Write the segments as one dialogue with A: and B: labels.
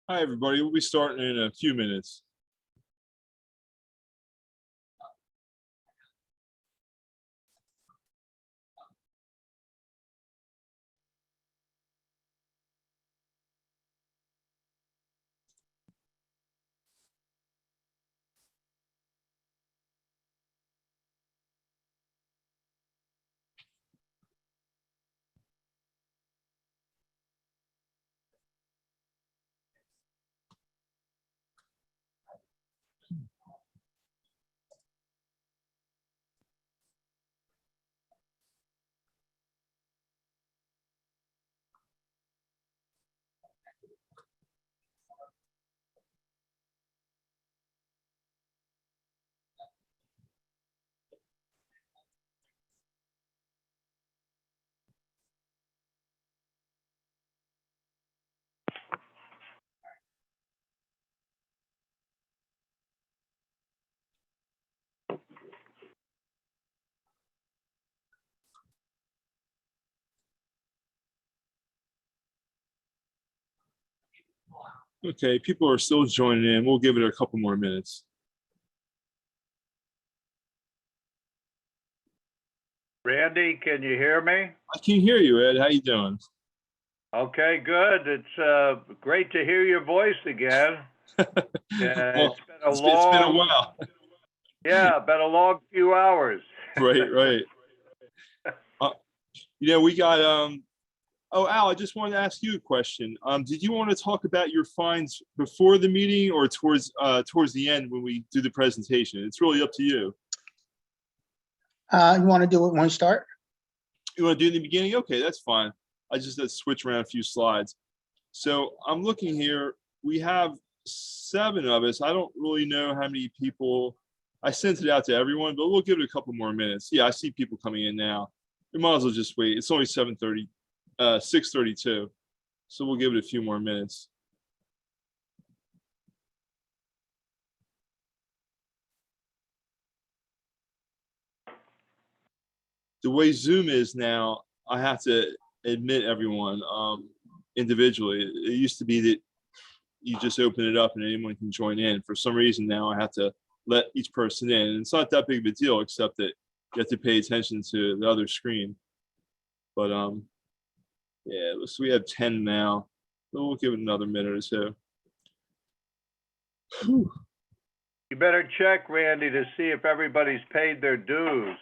A: Hi, everybody. We'll be starting in a few minutes. Okay, people are still joining in. We'll give it a couple more minutes.
B: Randy, can you hear me?
A: I can hear you, Ed. How you doing?
B: Okay, good. It's great to hear your voice again.
A: Well,
B: it's been a
A: while.
B: Yeah, been a long few hours.
A: Right. We got oh, Al, I just wanted to ask you a question. Did you want to talk about your finds before the meeting or towards the end when we do the presentation? It's really up to you.
C: You want to do it when we start?
A: You want to do it in the beginning? Okay, that's fine. I just had to switch around a few slides. So I'm looking here. We have 7 of us. I don't really know how many people. I sent it out to everyone, but we'll give it a couple more minutes. Yeah, I see people coming in now. We might as well just wait. It's only 7:30, 6:32. So we'll give it a few more minutes. The way Zoom is now, I have to admit everyone individually. It used to be that you just open it up and anyone can join in. For some reason now I have to let each person in. And it's not that big of a deal, except that you have to pay attention to the other screen. But yeah, so we have 10 now. So we'll give it another minute or so. Whew.
B: You better check, Randy, to see if everybody's paid their dues.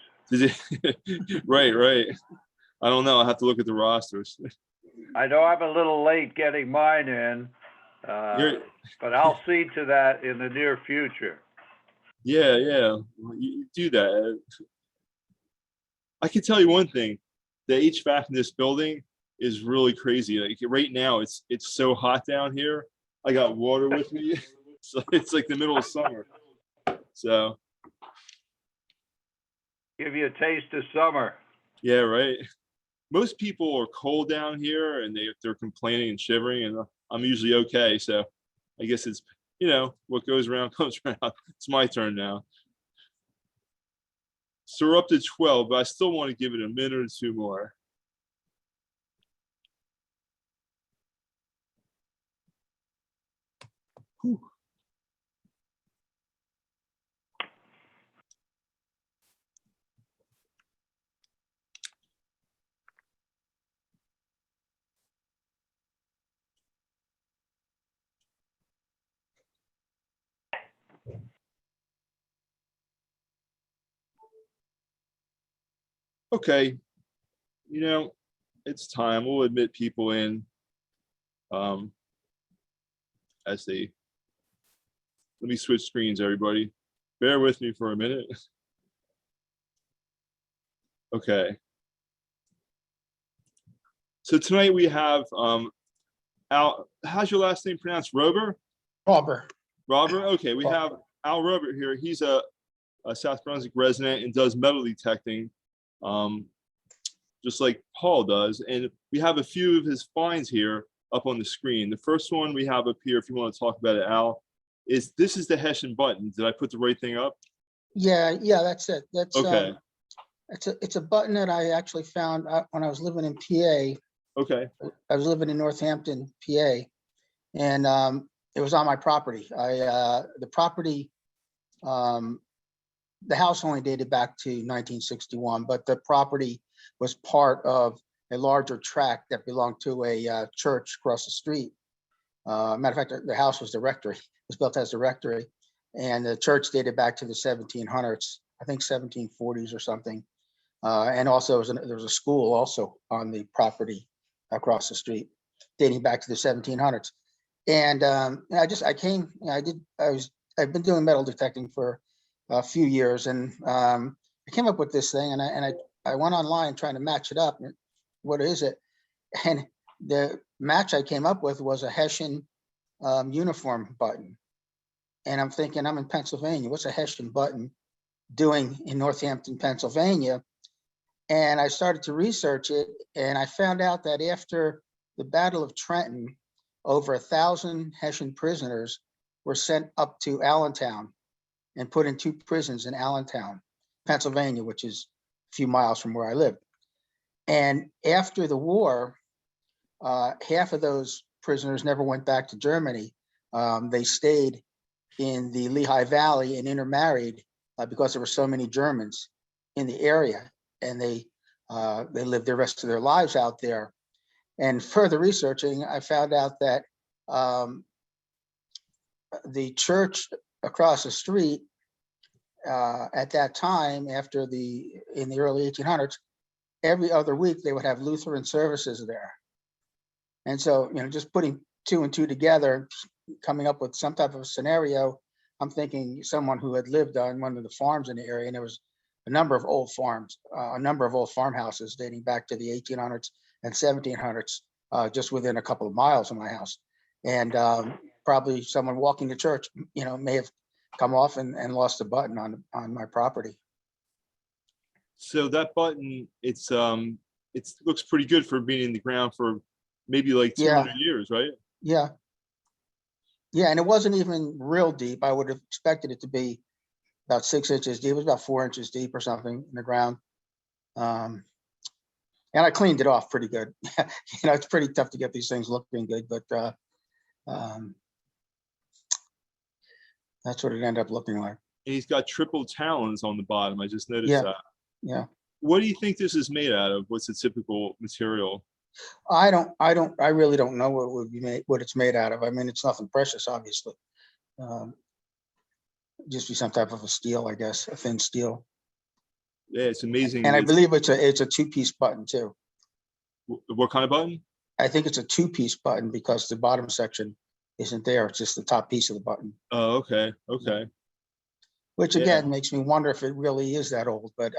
A: Right. I don't know. I have to look at the rosters.
B: I know I'm a little late getting mine in, but I'll see to that in the near future.
A: Yeah. You do that. I can tell you one thing. The HVAC in this building is really crazy. Like right now, it's so hot down here. I got water with me. So it's like the middle of summer. So
B: Give you a taste of summer.
A: yeah, right. Most people are cold down here and they're complaining and shivering, and I'm usually okay. So I guess it's, what goes around comes around. It's my turn now. So we're up to 12, but I still want to give it a minute or 2 more. Whew. Okay, it's time. We'll admit people in as they. Let me switch screens, everybody. Bear with me for a minute. Okay. So tonight we have Al. How's your last name pronounced? Rober?
C: Robert.
A: Okay, we have Al Robert here. He's a South Brunswick resident and does metal detecting, just like Paul does. And we have a few of his finds here up on the screen. The first one we have up here, if you want to talk about it, Al, this is the Hessian button. Did I put the right thing up?
C: Yeah, that's it.
A: Okay.
C: It's a button that I actually found out when I was living in PA.
A: Okay.
C: I was living in Northampton, PA, and it was on my property. The property, the house only dated back to 1961, but the property was part of a larger tract that belonged to a church across the street. Matter of fact, the house was the rectory. It was built as the rectory, and the church dated back to the 1700s, I think 1740s or something. And also there was a school also on the property across the street, dating back to the 1700s. And I've been doing metal detecting for a few years, and I came up with this thing, and I went online trying to match it up. What is it? And the match I came up with was a Hessian uniform button. And I'm thinking, I'm in Pennsylvania. What's a Hessian button doing in Northampton, Pennsylvania? And I started to research it, and I found out that after the Battle of Trenton, over 1,000 Hessian prisoners were sent up to Allentown and put in 2 prisons in Allentown, Pennsylvania, which is a few miles from where I live. And after the war, half of those prisoners never went back to Germany. They stayed in the Lehigh Valley and intermarried because there were so many Germans in the area, and they lived the rest of their lives out there. And further researching, I found out that the church across the street at that time, in the early 1800s, every other week they would have Lutheran services there. And so, just putting 2 and 2 together, coming up with some type of scenario, I'm thinking someone who had lived on one of the farms in the area, and there was a number of old farms, a number of old farmhouses dating back to the 1800s and 1700s, just within a couple of miles of my house. And probably someone walking to church, may have come off and lost a button on my property.
A: So that button, it looks pretty good for being in the ground for maybe like 200 years, right?
C: Yeah. Yeah, and it wasn't even real deep. I would have expected it to be about 6 inches deep. It was about 4 inches deep or something in the ground. And I cleaned it off pretty good. It's pretty tough to get these things looking good, but that's what it ended up looking like.
A: And he's got triple talons on the bottom. I just noticed that.
C: Yeah.
A: What do you think this is made out of? What's the typical material?
C: I really don't know what it's made out of. I mean, it's nothing precious, obviously. Just be some type of a steel, I guess, a thin steel.
A: Yeah, it's amazing.
C: And I believe it's a 2-piece button too.
A: What kind of button?
C: I think it's a 2-piece button because the bottom section isn't there. It's just the top piece of the button.
A: Oh, okay.
C: Which again makes me wonder if it really is that old. But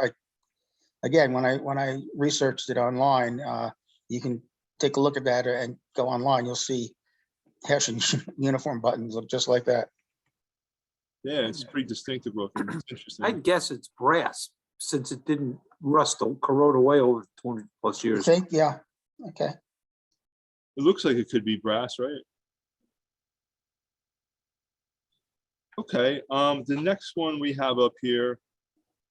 C: when I researched it online, you can take a look at that and go online. You'll see Hessian uniform buttons look just like that.
A: Yeah, it's pretty distinctive looking. It's interesting.
D: I guess it's brass since it didn't rust or corrode away over 20 plus years.
C: You think? Yeah. Okay.
A: It looks like it could be brass, right? Okay. The next one we have up here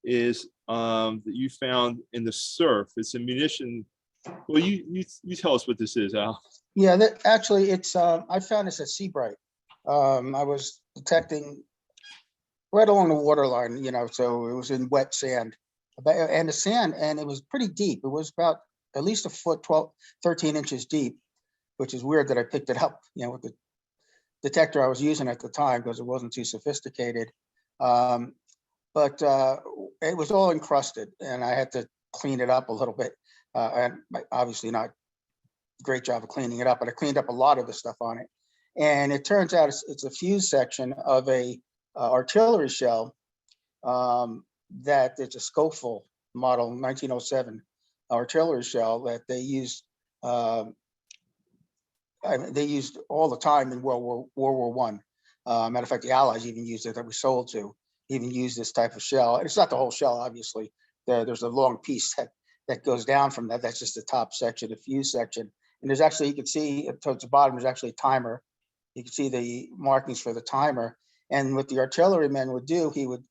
A: is that you found in the surf. It's a munition. Well, you tell us what this is, Al.
C: Yeah, actually it's I found this at Seabright. I was detecting right along the waterline, so it was in wet sand, and the sand, and it was pretty deep. It was about at least a foot, 13 inches deep, which is weird that I picked it up, with the detector I was using at the time because it wasn't too sophisticated. But it was all encrusted, and I had to clean it up a little bit. And obviously not a great job of cleaning it up, but I cleaned up a lot of the stuff on it. And it turns out it's a fuse section of a artillery shell that it's a Schofield model 1907 artillery shell that they used. They used all the time in World War I. Matter of fact, the Allies even used it, that we sold to, even used this type of shell. And it's not the whole shell, obviously. There's a long piece that goes down from that. That's just the top section, the fuse section. And there's actually, you can see towards the bottom, there's actually a timer. You can see the markings for the timer. And what the artilleryman would do, he would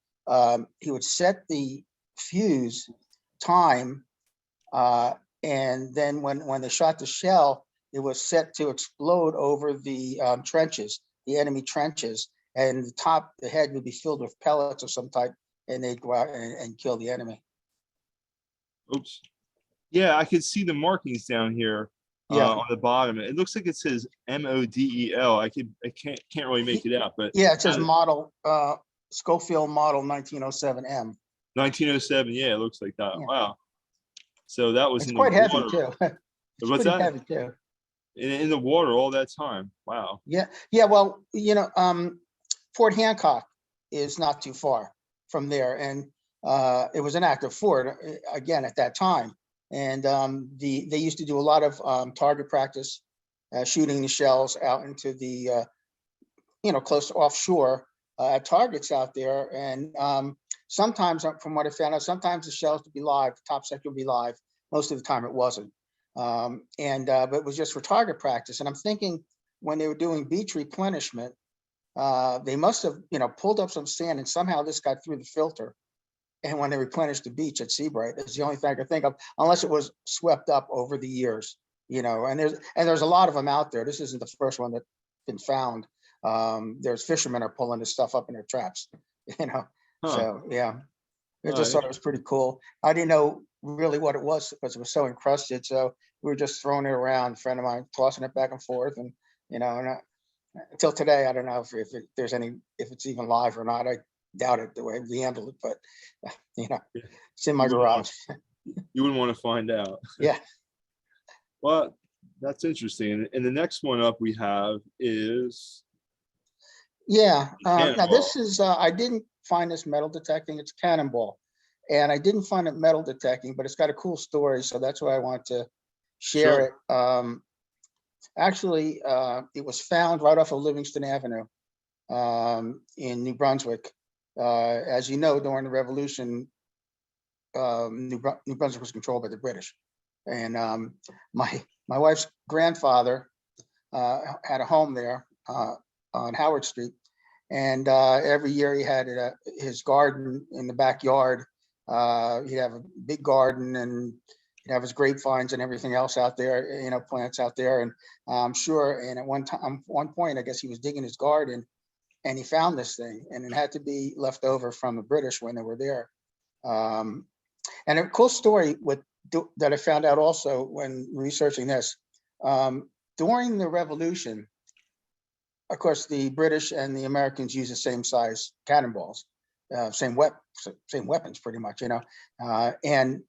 C: set the fuse time, and then when they shot the shell, it was set to explode over the trenches, the enemy trenches, and the head would be filled with pellets of some type, and they'd go out and kill the enemy.
A: Oops. Yeah, I can see the markings down here
C: Yeah.
A: on the bottom. It looks like it says MODEL. I can't really make it out, but
C: Yeah, it says model, Schofield model 1907M.
A: 1907. Yeah, it looks like that.
C: Yeah.
A: Wow. So that was
C: It's
A: in
C: quite
A: the
C: heavy
A: water.
C: too. It's
A: What's
C: pretty
A: that?
C: heavy too.
A: In the water all that time. Wow.
C: Yeah, yeah. Well, Fort Hancock is not too far from there, and it was an active fort again at that time. And they used to do a lot of target practice, shooting the shells out into the close to offshore at targets out there. And sometimes, from what I found out, sometimes the shells would be live, the top sector would be live. Most of the time, it wasn't. But it was just for target practice. And I'm thinking when they were doing beach replenishment, they must have, pulled up some sand, and somehow this got through the filter. And when they replenished the beach at Seabright, that's the only thing I could think of, unless it was swept up over the years, and there's a lot of them out there. This isn't the first one that's been found. There's fishermen are pulling this stuff up in their traps,
A: Huh.
C: So yeah, I
A: Oh,
C: just thought it was pretty cool. I didn't know really what it was because it was so encrusted. So we were just throwing it around, a friend of mine tossing it back and forth, and until today, I don't know if it's even live or not. I doubt it the way we handled it, but it's in my garage.
A: You wouldn't want to find out.
C: Yeah.
A: Well, that's interesting. And the next one up we have is
C: Yeah. Now
A: cannonball.
C: this is, I didn't find this metal detecting. It's cannonball. And I didn't find it metal detecting, but it's got a cool story. So that's why I want to share it. Actually, it was found right off of Livingston Avenue in New Brunswick. As you know, during the Revolution, New Brunswick was controlled by the British. And my wife's grandfather had a home there on Howard Street. And every year he had his garden in the backyard. He'd have a big garden, and he'd have his grapevines and everything else out there, plants out there. And I'm sure, and at one point, I guess he was digging his garden, and he found this thing, and it had to be left over from the British when they were there. And a cool story that I found out also when researching this, during the Revolution, of course, the British and the Americans used the same size cannonballs, same weapons, pretty much, and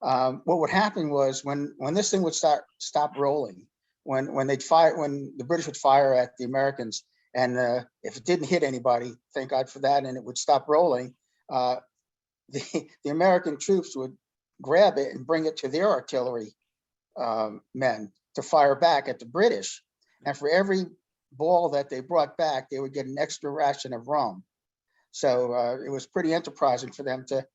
C: what would happen was when this thing would stop rolling, when the British would fire at the Americans, and if it didn't hit anybody, thank God for that, and it would stop rolling, the American troops would grab it and bring it to their artillery men to fire back at the British. And for every ball that they brought back, they would get an extra ration of rum. So it was pretty enterprising for them to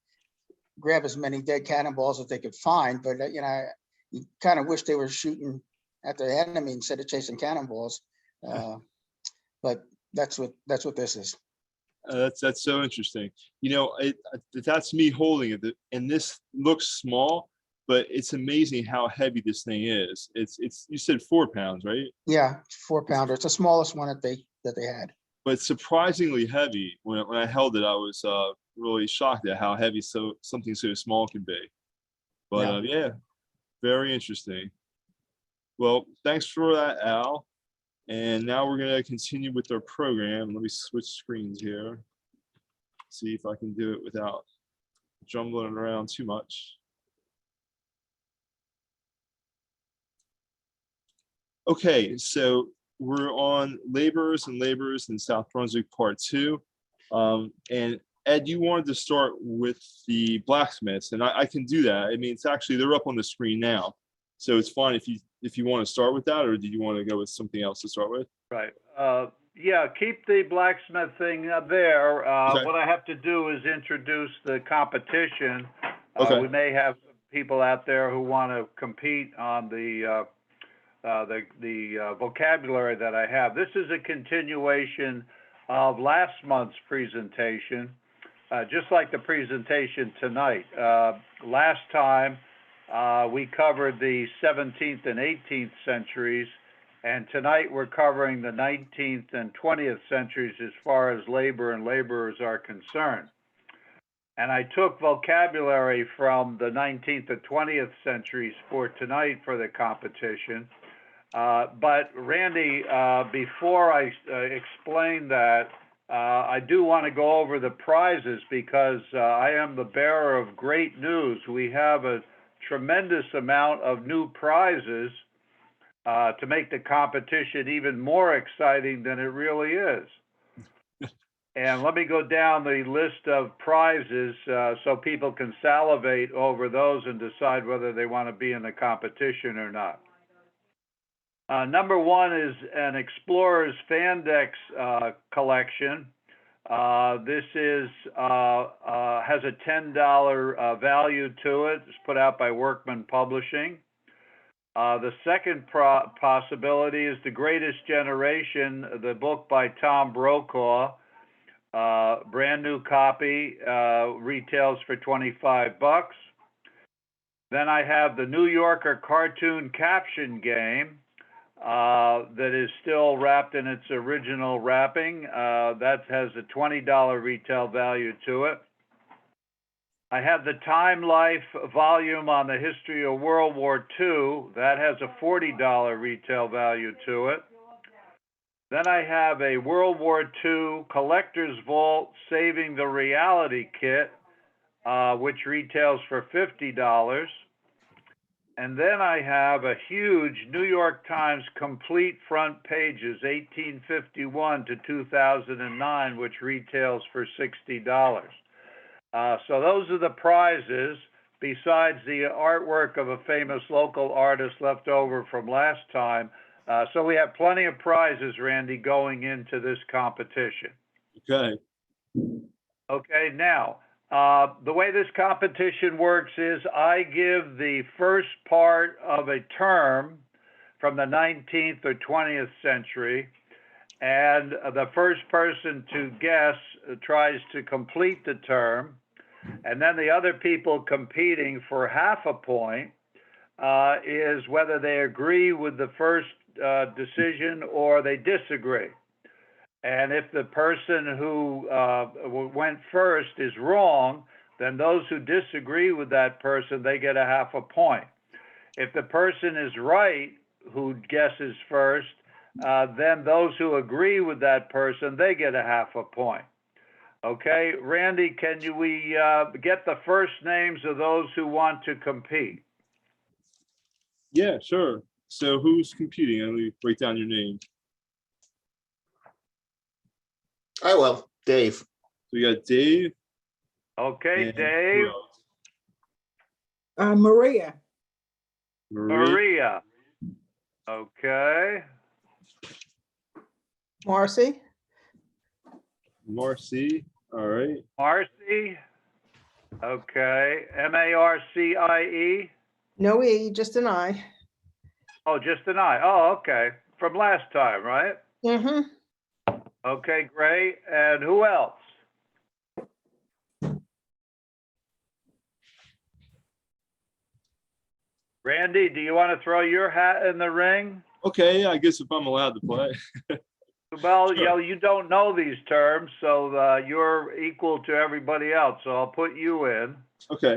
C: grab as many dead cannonballs as they could find. But you kind of wish they were shooting at the enemy instead of chasing cannonballs. But that's what this is.
A: That's so interesting. That's me holding it, and this looks small, but it's amazing how heavy this thing is. It's you said 4 pounds, right?
C: Yeah, 4-pounder. It's the smallest one that they had.
A: But surprisingly heavy. When I held it, I was really shocked at how heavy something so small can be. But yeah, very interesting. Well, thanks for that, Al. And now we're going to continue with our program. Let me switch screens here. See if I can do it without jumbling around too much. Okay, so we're on Laborers and Laborers in South Brunswick Part 2. And Ed, you wanted to start with the blacksmiths, and I can do that. I mean, they're up on the screen now. So it's fine if you want to start with that, or do you want to go with something else to start with?
B: Right. Yeah, keep the blacksmith thing there.
A: Okay.
B: What I have to do is introduce the competition.
A: Okay.
B: We may have people out there who want to compete on the vocabulary that I have. This is a continuation of last month's presentation, just like the presentation tonight. Last time, we covered the 17th and 18th centuries, and tonight we're covering the 19th and 20th centuries as far as labor and laborers are concerned. And I took vocabulary from the 19th and 20th centuries for tonight for the competition. But Randy, before I explain that, I do want to go over the prizes because I am the bearer of great news. We have a tremendous amount of new prizes to make the competition even more exciting than it really is. And let me go down the list of prizes so people can salivate over those and decide whether they want to be in the competition or not. Number one is an Explorer's Fandex collection. This is has a $10 value to it. It's put out by Workman Publishing. The second possibility is The Greatest Generation, the book by Tom Brokaw. Brand new copy, retails for $25. Then I have the New Yorker cartoon caption game that is still wrapped in its original wrapping. That has a $20 retail value to it. I have the Time Life volume on the history of World War II. That has a $40 retail value to it. Then I have a World War II Collector's Vault Saving the Reality Kit, which retails for $50. And then I have a huge New York Times complete front pages, 1851 to 2009, which retails for $60. So those are the prizes, besides the artwork of a famous local artist left over from last time. So we have plenty of prizes, Randy, going into this competition.
A: Okay.
B: Okay, now, the way this competition works is I give the first part of a term from the 19th or 20th century, and the first person to guess tries to complete the term, and then the other people competing for half a point is whether they agree with the first decision or they disagree. And if the person who went first is wrong, then those who disagree with that person, they get a half a point. If the person is right who guesses first, then those who agree with that person, they get a half a point. Okay, Randy, can we get the first names of those who want to compete?
A: Yeah, sure. So who's competing? Let me break down your name.
E: I will. Dave.
A: So we got Dave.
B: Okay,
A: and
B: Dave.
A: who else?
F: Maria.
B: Maria. Okay.
F: Marcy.
A: Marcy. All right.
B: Marcy. Okay. Marcie.
F: No E, just an I.
B: Oh, just an I. Oh, okay. From last time, right?
F: Mm-hmm.
B: Okay, great. And who else? Randy, do you want to throw your hat in the ring?
A: Okay, I guess if I'm allowed to play.
B: Well,
A: Sure.
B: you don't know these terms, so you're equal to everybody else. So I'll put you in
A: Okay.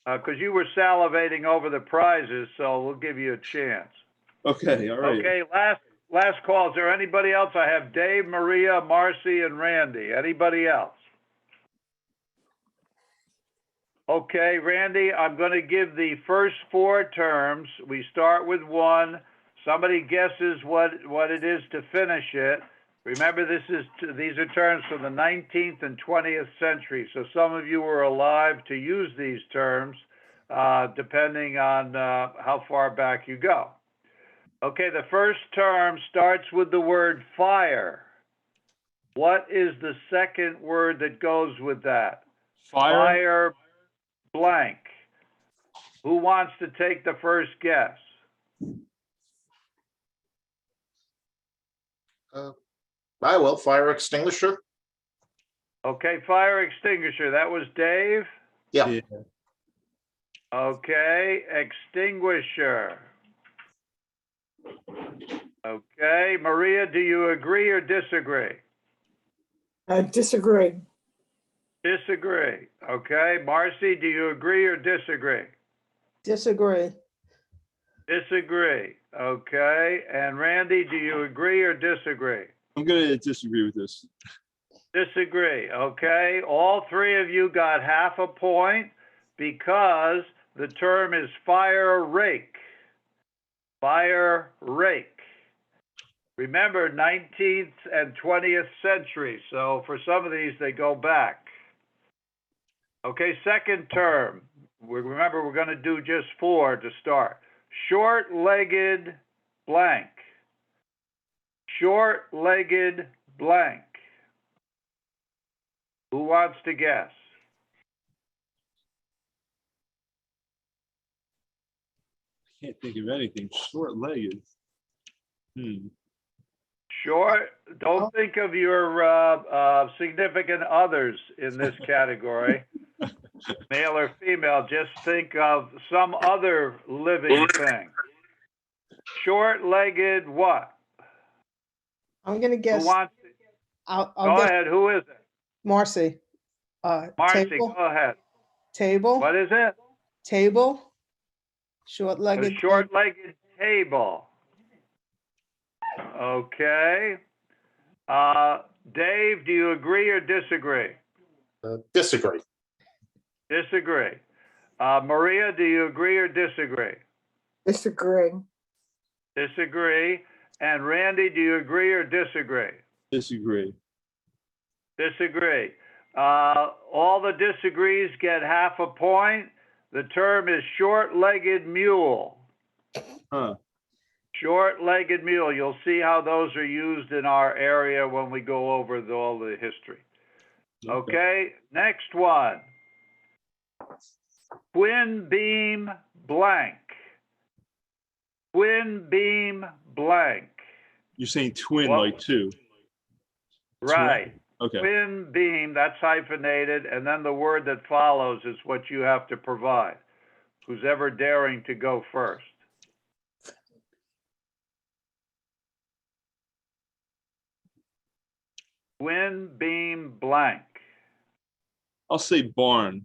B: because you were salivating over the prizes, so we'll give you a chance.
A: Okay. All right.
B: Okay, last call. Is there anybody else? I have Dave, Maria, Marcy, and Randy. Anybody else? Okay, Randy, I'm going to give the first four terms. We start with one. Somebody guesses what it is to finish it. Remember, these are terms from the 19th and 20th century. So some of you were alive to use these terms, depending on how far back you go. Okay, the first term starts with the word fire. What is the second word that goes with that?
A: Fire.
B: Fire blank. Who wants to take the first guess?
E: I will. Fire extinguisher.
B: Okay, fire extinguisher, that was Dave.
E: Yeah.
A: Yeah.
B: Okay, extinguisher. Okay, Maria, do you agree or disagree?
F: I disagree.
B: Disagree. Okay, Marcy, do you agree or disagree?
F: Disagree.
B: Disagree. Okay, and Randy, do you agree or disagree?
A: I'm gonna disagree with this.
B: Disagree. Okay, all three of you got half a point because the term is fire rake. Fire rake. Remember, 19th and 20th century. So for some of these, they go back. Okay, second term. Remember, we're going to do just 4 to start. Short-legged blank. Short-legged blank. Who wants to guess?
A: I can't think of anything. Short-legged.
B: Short, don't think of your significant others in this category, male or female. Just think of some other living thing. Short-legged what?
F: I'm gonna
B: Who
F: guess,
B: wants to?
F: I'll
B: Go
F: guess
B: ahead, who is it?
F: Marcy.
B: Marcy,
F: Table,
B: go ahead.
F: table,
B: What is it?
F: table,
B: A
F: short-legged. table.
B: short-legged table. Okay. Dave, do you agree or disagree?
E: Disagree.
B: Disagree. Maria, do you agree or disagree?
F: Disagree.
B: Disagree. And Randy, do you agree or disagree?
A: Disagree.
B: Disagree. All the disagrees get half a point. The term is short-legged mule.
A: Huh.
B: Short-legged mule. You'll see how those are used in our area when we go over all the history. Okay, next one. Twin beam blank. Twin beam blank.
A: You're saying twin
B: Well-
A: like two.
B: Right.
A: Okay.
B: Twin beam, that's hyphenated, and then the word that follows is what you have to provide. Who's ever daring to go first? Twin beam blank.
A: I'll say barn.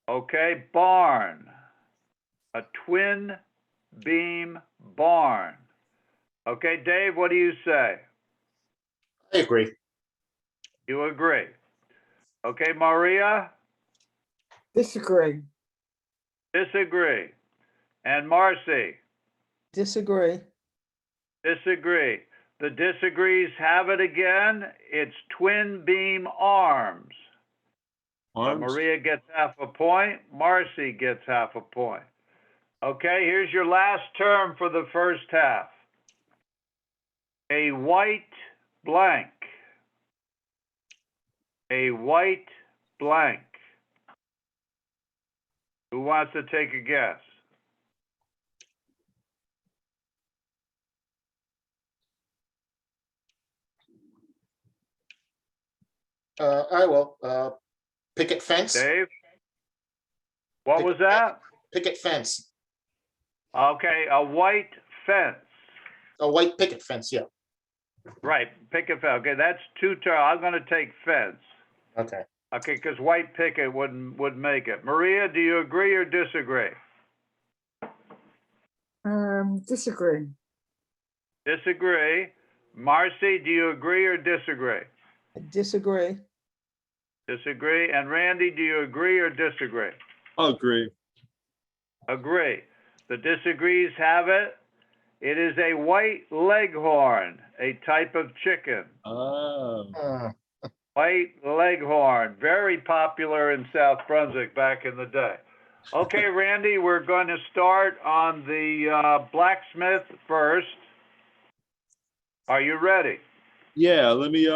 B: Okay, barn. A twin beam barn. Okay, Dave, what do you say?
E: I agree.
B: You agree? Okay, Maria?
F: Disagree.
B: Disagree. And Marcy?
F: Disagree.
B: Disagree. The disagrees have it again. It's twin beam arms.
A: Arms.
B: Maria gets half a point. Marcy gets half a point. Okay, here's your last term for the first half. A white blank. A white blank. Who wants to take a guess?
E: I will. Picket fence.
B: Dave? What was that?
E: Picket fence.
B: Okay, a white fence.
E: A white picket fence. Yeah.
B: Right, picket fence. Okay, that's two terms. I'm going to take fence.
E: Okay.
B: Okay, because white picket wouldn't make it. Maria, do you agree or disagree?
F: Disagree.
B: Disagree. Marcy, do you agree or disagree?
F: Disagree.
B: Disagree. And Randy, do you agree or disagree?
A: I'll agree.
B: Agree. The disagrees have it. It is a white leghorn, a type of chicken.
A: Oh.
B: White leghorn, very popular in South Brunswick back in the day. Okay, Randy, we're going to start on the blacksmith first. Are you ready?
A: Yeah, let me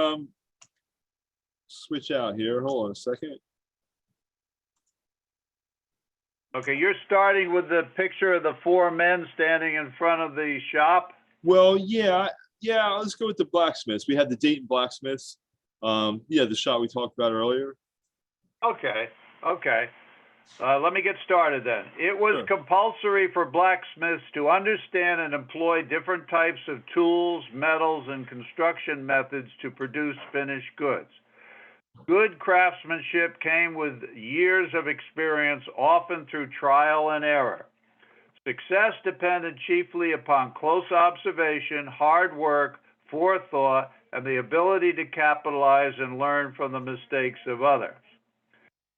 A: switch out here. Hold on a second.
B: Okay, you're starting with the picture of the 4 men standing in front of the shop.
A: Well, yeah, Yeah, let's go with the blacksmiths. We had the Dayton blacksmiths. Yeah, the shot we talked about earlier.
B: Okay, okay. Let me get started then. It was
A: Sure.
B: compulsory for blacksmiths to understand and employ different types of tools, metals, and construction methods to produce finished goods. Good craftsmanship came with years of experience, often through trial and error. Success depended chiefly upon close observation, hard work, forethought, and the ability to capitalize and learn from the mistakes of others.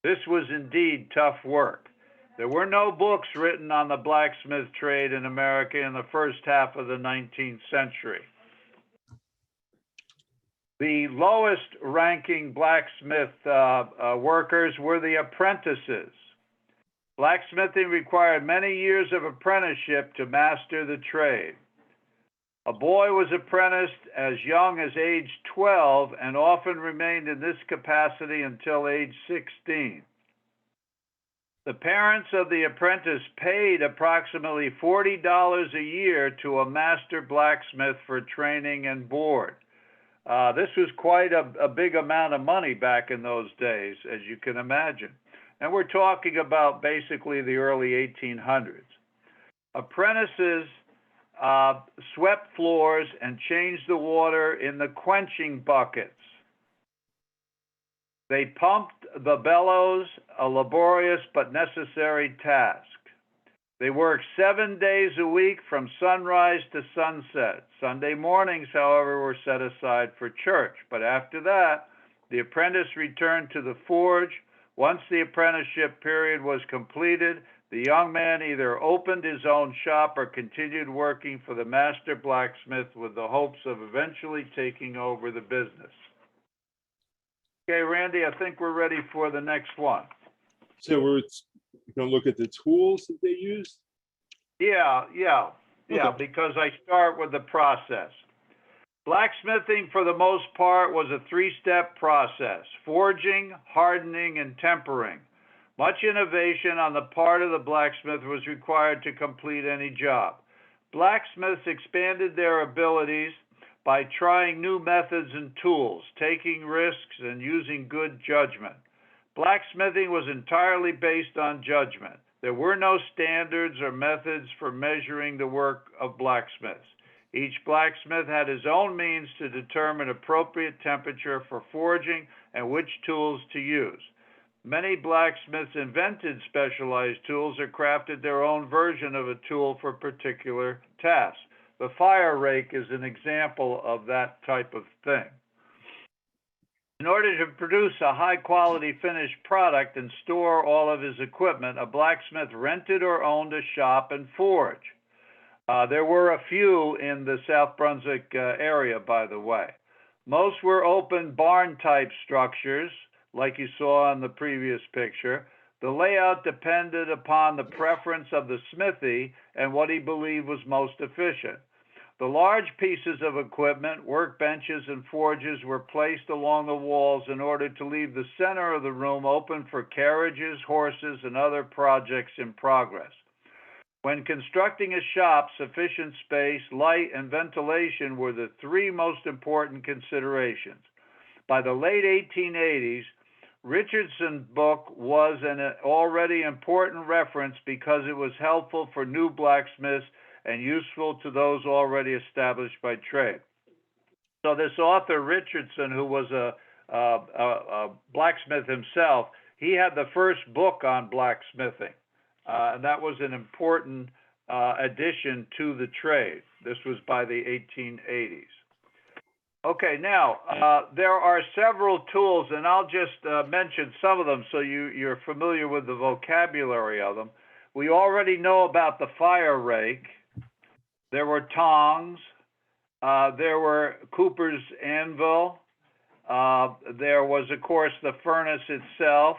B: This was indeed tough work. There were no books written on the blacksmith trade in America in the first half of the 19th century. The lowest ranking blacksmith workers were the apprentices. Blacksmithing required many years of apprenticeship to master the trade. A boy was apprenticed as young as age 12 and often remained in this capacity until age 16. The parents of the apprentice paid approximately $40 a year to a master blacksmith for training and board. This was quite a big amount of money back in those days, as you can imagine. And we're talking about basically the early 1800s. Apprentices swept floors and changed the water in the quenching buckets. They pumped the bellows, a laborious but necessary task. They worked 7 days a week from sunrise to sunset. Sunday mornings, however, were set aside for church. But after that, the apprentice returned to the forge. Once the apprenticeship period was completed, the young man either opened his own shop or continued working for the master blacksmith with the hopes of eventually taking over the business. Okay, Randy, I think we're ready for the next one.
A: So we're going to look at the tools that they used.
B: Yeah,
A: Okay.
B: because I start with the process. Blacksmithing, for the most part, was a three-step process: forging, hardening, and tempering. Much innovation on the part of the blacksmith was required to complete any job. Blacksmiths expanded their abilities by trying new methods and tools, taking risks, and using good judgment. Blacksmithing was entirely based on judgment. There were no standards or methods for measuring the work of blacksmiths. Each blacksmith had his own means to determine appropriate temperature for forging and which tools to use. Many blacksmiths invented specialized tools or crafted their own version of a tool for particular tasks. The fire rake is an example of that type of thing. In order to produce a high-quality finished product and store all of his equipment, a blacksmith rented or owned a shop and forge. There were a few in the South Brunswick area, by the way. Most were open barn-type structures, like you saw in the previous picture. The layout depended upon the preference of the smithy and what he believed was most efficient. The large pieces of equipment, workbenches and forges, were placed along the walls in order to leave the center of the room open for carriages, horses, and other projects in progress. When constructing a shop, sufficient space, light, and ventilation were the three most important considerations. By the late 1880s, Richardson's book was an already important reference because it was helpful for new blacksmiths and useful to those already established by trade. So this author, Richardson, who was a blacksmith himself, he had the first book on blacksmithing, and that was an important addition to the trade. This was by the 1880s. Okay, now, there are several tools, and I'll just mention some of them so you're familiar with the vocabulary of them. We already know about the fire rake. There were tongs. There were Cooper's anvil. There was, of course, the furnace itself.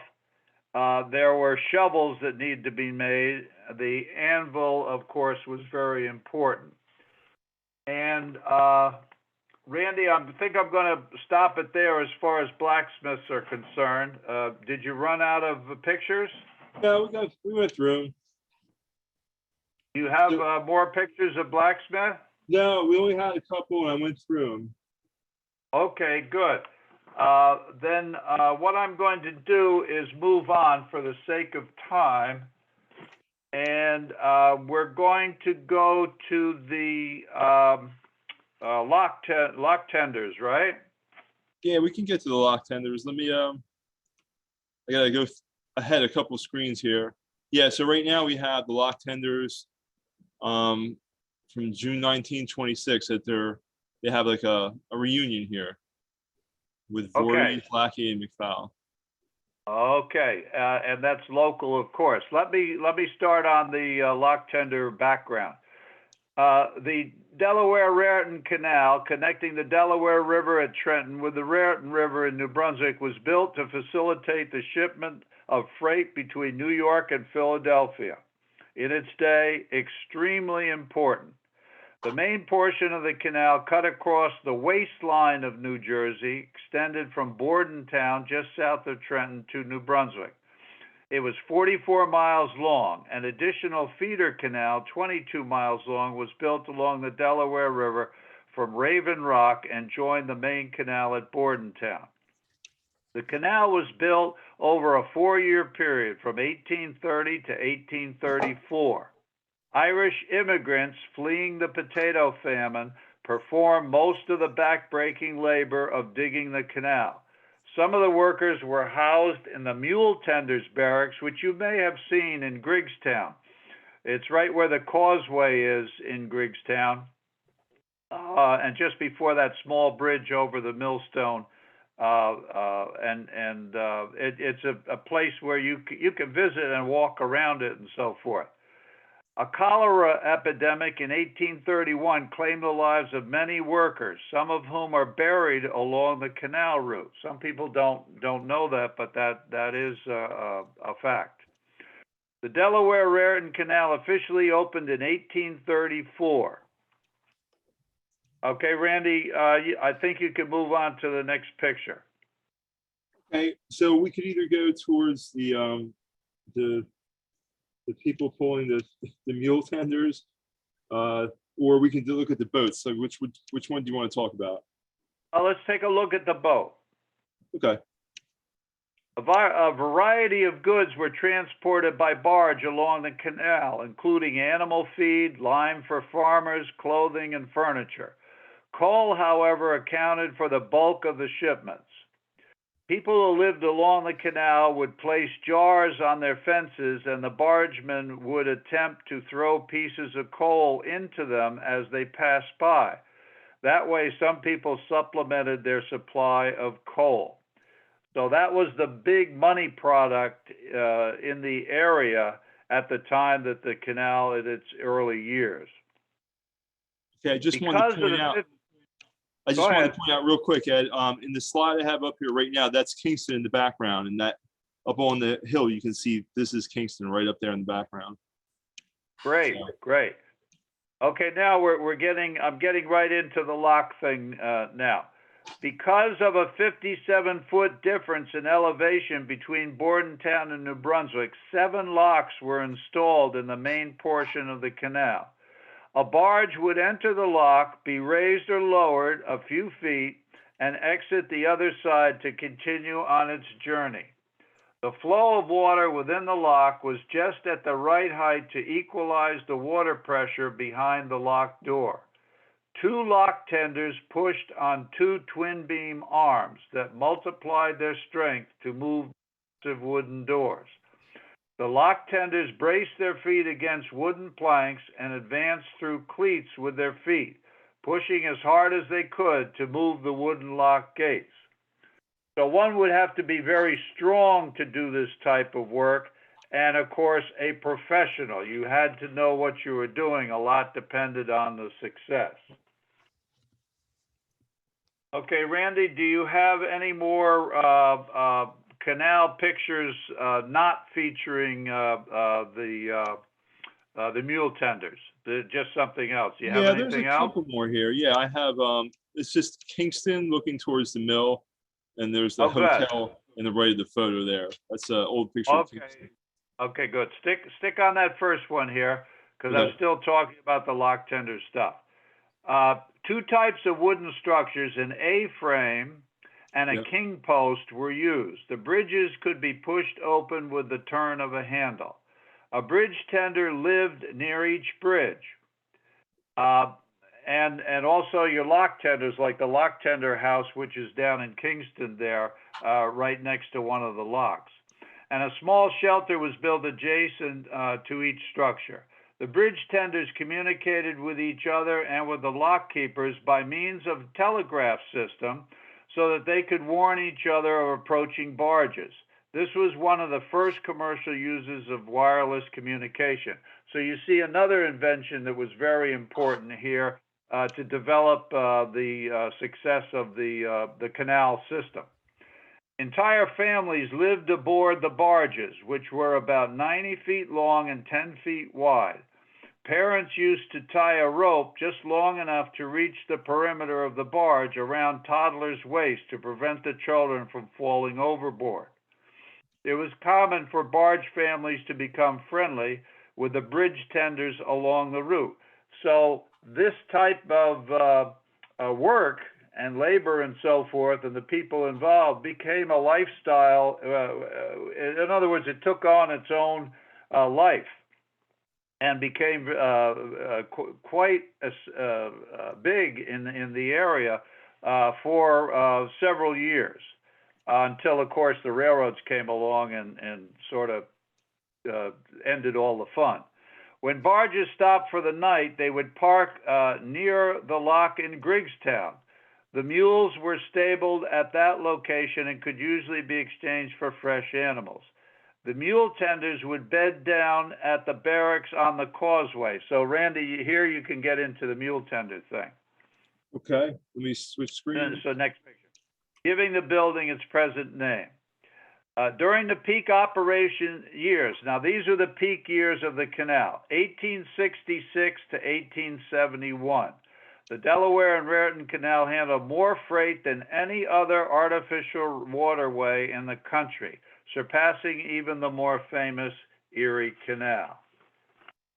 B: There were shovels that needed to be made. The anvil, of course, was very important. And Randy, I think I'm going to stop it there as far as blacksmiths are concerned. Did you run out of pictures?
A: No, we went through 'em.
B: Do you have more pictures of blacksmith?
A: No, we only had a couple and I went through them.
B: Okay, good. Then what I'm going to do is move on for the sake of time. And we're going to go to the lock tenders, right?
A: Yeah, we can get to the lock tenders. Let me, I gotta go ahead a couple screens here. Yeah, so right now we have the lock tenders from June 1926 that they have like a reunion here with
B: Okay.
A: Voorhees, Lackey, and McFowle.
B: Okay, and that's local, of course. Let me start on the lock tender background. The Delaware Raritan Canal connecting the Delaware River at Trenton with the Raritan River in New Brunswick was built to facilitate the shipment of freight between New York and Philadelphia. In its day, extremely important. The main portion of the canal cut across the waistline of New Jersey, extended from Bordentown just south of Trenton to New Brunswick. It was 44 miles long. An additional feeder canal, 22 miles long, was built along the Delaware River from Raven Rock and joined the main canal at Bordentown. The canal was built over a 4-year period from 1830 to 1834. Irish immigrants fleeing the potato famine performed most of the backbreaking labor of digging the canal. Some of the workers were housed in the mule tenders barracks, which you may have seen in Griggstown. It's right where the causeway is in Griggstown, and just before that small bridge over the millstone. It's a place where you can visit and walk around it and so forth. A cholera epidemic in 1831 claimed the lives of many workers, some of whom are buried along the canal route. Some people don't know that, but that is a fact. The Delaware Raritan Canal officially opened in 1834. Okay, Randy, I think you can move on to the next picture.
A: Okay, so we could either go towards the people pulling the mule tenders, or we can look at the boats. So which one do you want to talk about?
B: Let's take a look at the boat.
A: Okay.
B: A variety of goods were transported by barge along the canal, including animal feed, lime for farmers, clothing, and furniture. Coal, however, accounted for the bulk of the shipments. People who lived along the canal would place jars on their fences, and the bargemen would attempt to throw pieces of coal into them as they passed by. That way, some people supplemented their supply of coal. So that was the big money product in the area at the time that the canal in its early years.
A: Okay, I just wanted to point out. I just want to point out real quick, Ed, in the slide I have up here right now, that's Kingston in the background, and that up on the hill, you can see this is Kingston right up there in the background.
B: Great, great. Okay, now I'm getting right into the lock thing now. Because of a 57-foot difference in elevation between Bordentown and New Brunswick, 7 locks were installed in the main portion of the canal. A barge would enter the lock, be raised or lowered a few feet, and exit the other side to continue on its journey. The flow of water within the lock was just at the right height to equalize the water pressure behind the lock door. 2 lock tenders pushed on 2 twin beam arms that multiplied their strength to move massive wooden doors. The lock tenders braced their feet against wooden planks and advanced through cleats with their feet, pushing as hard as they could to move the wooden lock gates. So one would have to be very strong to do this type of work, and of course a professional. You had to know what you were doing. A lot depended on the success. Okay, Randy, do you have any more canal pictures not featuring the mule tenders? Just something else. Do you have
A: there's
B: anything
A: a
B: else?
A: couple more here. Yeah, I have. It's just Kingston looking towards the mill, and there's the hotel in the right of the photo there. That's an old picture of Kingston.
B: Okay, good. Stick on that first one here, because I'm still talking about the lock tender stuff. Two types of wooden structures, an A-frame and a
A: Yep.
B: king post, were used. The bridges could be pushed open with the turn of a handle. A bridge tender lived near each bridge. And also your lock tenders, like the lock tender house, which is down in Kingston there, right next to one of the locks. And a small shelter was built adjacent to each structure. The bridge tenders communicated with each other and with the lock keepers by means of a telegraph system so that they could warn each other of approaching barges. This was one of the first commercial uses of wireless communication. So you see another invention that was very important here to develop the success of the canal system. Entire families lived aboard the barges, which were about 90 feet long and 10 feet wide. Parents used to tie a rope just long enough to reach the perimeter of the barge around toddlers' waist to prevent the children from falling overboard. It was common for barge families to become friendly with the bridge tenders along the route. So this type of work and labor and so forth, and the people involved, became a lifestyle. In other words, it took on its own life and became quite big in the area for several years, until, of course, the railroads came along and sort of ended all the fun. When barges stopped for the night, they would park near the lock in Griggstown. The mules were stabled at that location and could usually be exchanged for fresh animals. The mule tenders would bed down at the barracks on the causeway. So, Randy, here you can get into the mule tender thing.
A: Okay, let me switch screens.
B: So next picture. Giving the building its present name. During the peak operation years, now these are the peak years of the canal, 1866 to 1871. The Delaware and Raritan Canal handled more freight than any other artificial waterway in the country, surpassing even the more famous Erie Canal.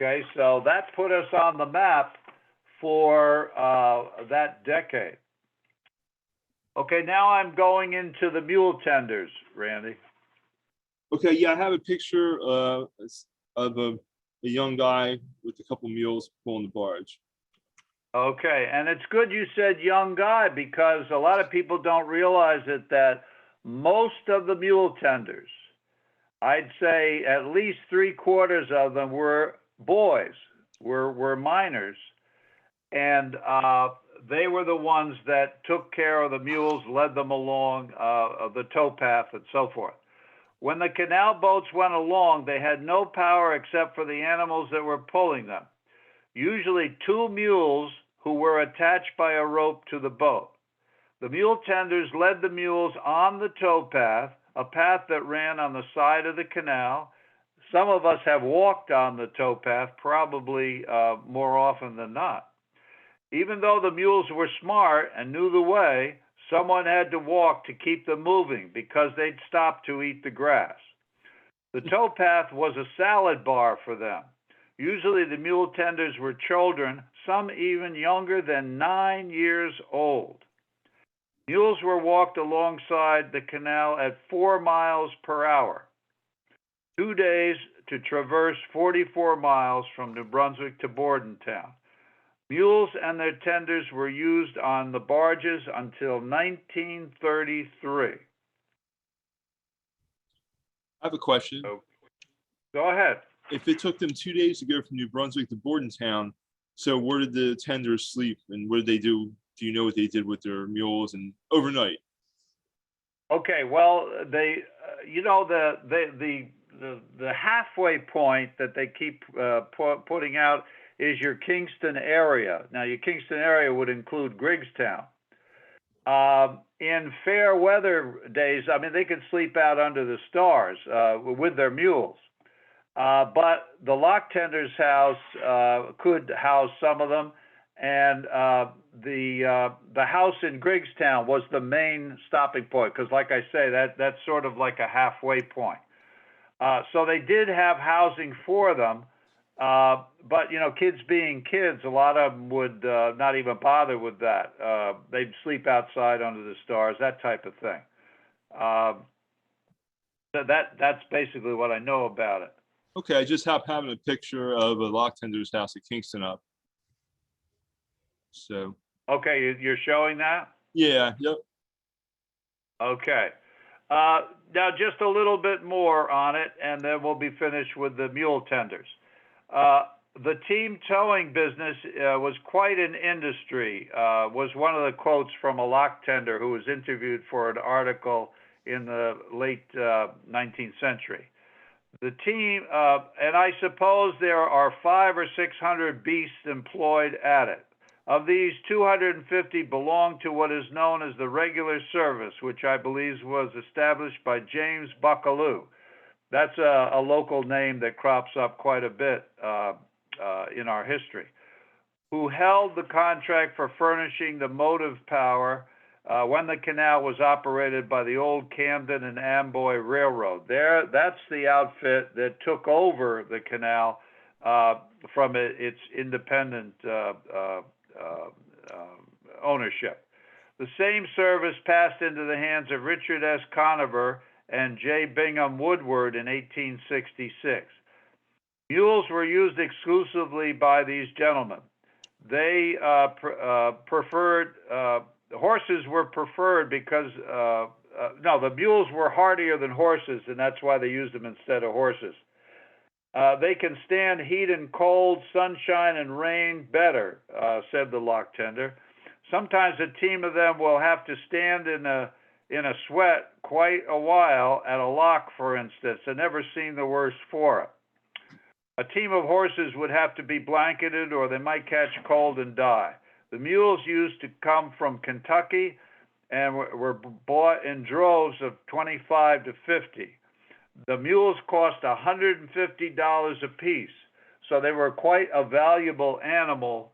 B: Okay, so that put us on the map for that decade. Okay, now I'm going into the mule tenders, Randy.
A: Okay, yeah, I have a picture of a young guy with a couple mules pulling the barge.
B: Okay, and it's good you said young guy, because a lot of people don't realize it, that most of the mule tenders, I'd say at least 3/4 of them were boys, were minors, and they were the ones that took care of the mules, led them along the towpath and so forth. When the canal boats went along, they had no power except for the animals that were pulling them, usually 2 mules who were attached by a rope to the boat. The mule tenders led the mules on the towpath, a path that ran on the side of the canal. Some of us have walked on the towpath, probably more often than not. Even though the mules were smart and knew the way, someone had to walk to keep them moving because they'd stop to eat the grass. The towpath was a salad bar for them. Usually the mule tenders were children, some even younger than 9 years old. Mules were walked alongside the canal at 4 miles per hour. 2 days to traverse 44 miles from New Brunswick to Bordentown. Mules and their tenders were used on the barges until 1933.
A: I have a question.
B: Go ahead.
A: If it took them 2 days to go from New Brunswick to Bordentown, so where did the tenders sleep and what did they do? Do you know what they did with their mules and overnight?
B: Okay, well, they, the halfway point that they keep putting out is your Kingston area. Now, your Kingston area would include Griggstown. In fair weather days, I mean, they could sleep out under the stars with their mules. But the lock tender's house could house some of them, and the house in Griggstown was the main stopping point, because, like I say, that's sort of like a halfway point. So they did have housing for them, But, you know, kids being kids, a lot of them would not even bother with that. They'd sleep outside under the stars, that type of thing. So that's basically what I know about it.
A: Okay, I just have having a picture of a lock tender's house at Kingston up. So,
B: Okay, you're showing that?
A: yeah, yep.
B: Okay. Now, just a little bit more on it, and then we'll be finished with the mule tenders. The team towing business was quite an industry, was one of the quotes from a lock tender who was interviewed for an article in the late 19th century. The team, and I suppose there are 500 or 600 beasts employed at it. Of these, 250 belong to what is known as the regular service, which I believe was established by James Buckaloo. That's a local name that crops up quite a bit in our history, who held the contract for furnishing the motive power when the canal was operated by the old Camden and Amboy Railroad. That's the outfit that took over the canal from its independent ownership. The same service passed into the hands of Richard S. Conover and J. Bingham Woodward in 1866. Mules were used exclusively by these gentlemen. They preferred, horses were preferred because, no, the mules were hardier than horses, and that's why they used them instead of horses. They can stand heat and cold, sunshine and rain better, said the lock tender. Sometimes a team of them will have to stand in a sweat quite a while at a lock, for instance, and never seen the worse for it. A team of horses would have to be blanketed or they might catch cold and die. The mules used to come from Kentucky and were bought in droves of 25 to 50. The mules cost $150 apiece, so they were quite a valuable animal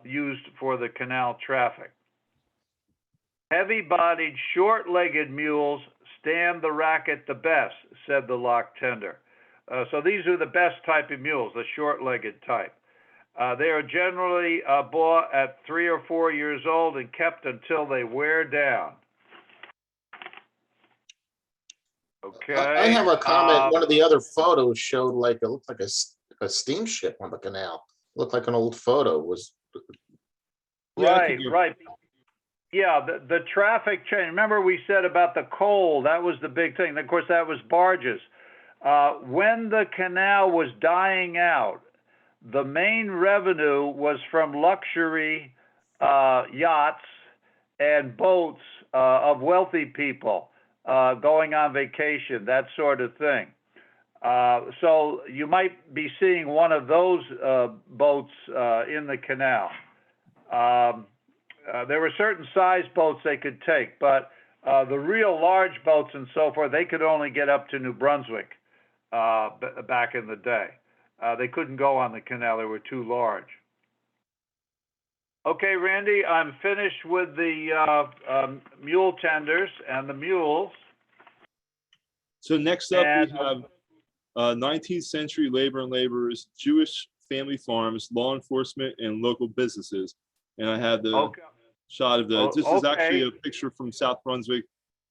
B: used for the canal traffic. Heavy-bodied, short-legged mules stand the racket the best, said the lock tender. So these are the best type of mules, the short-legged type. They are generally bought at 3 or 4 years old and kept until they wear down. Okay.
E: I have a comment. One of the other photos showed it looked like a steamship on the canal. Looked like an old photo.
B: Right. Yeah, the traffic change. Remember we said about the coal, that was the big thing. Of course, that was barges. When the canal was dying out, the main revenue was from luxury yachts and boats of wealthy people going on vacation, that sort of thing. So you might be seeing one of those boats in the canal. There were certain size boats they could take, but the real large boats and so forth, they could only get up to New Brunswick back in the day. They couldn't go on the canal, they were too large. Okay, Randy, I'm finished with the mule tenders and the mules.
A: So next up,
B: And-
A: we have 19th century labor and laborers, Jewish family farms, law enforcement, and local businesses. And I have the
B: Okay.
A: shot of the, this is actually
B: Okay.
A: a picture from South Brunswick.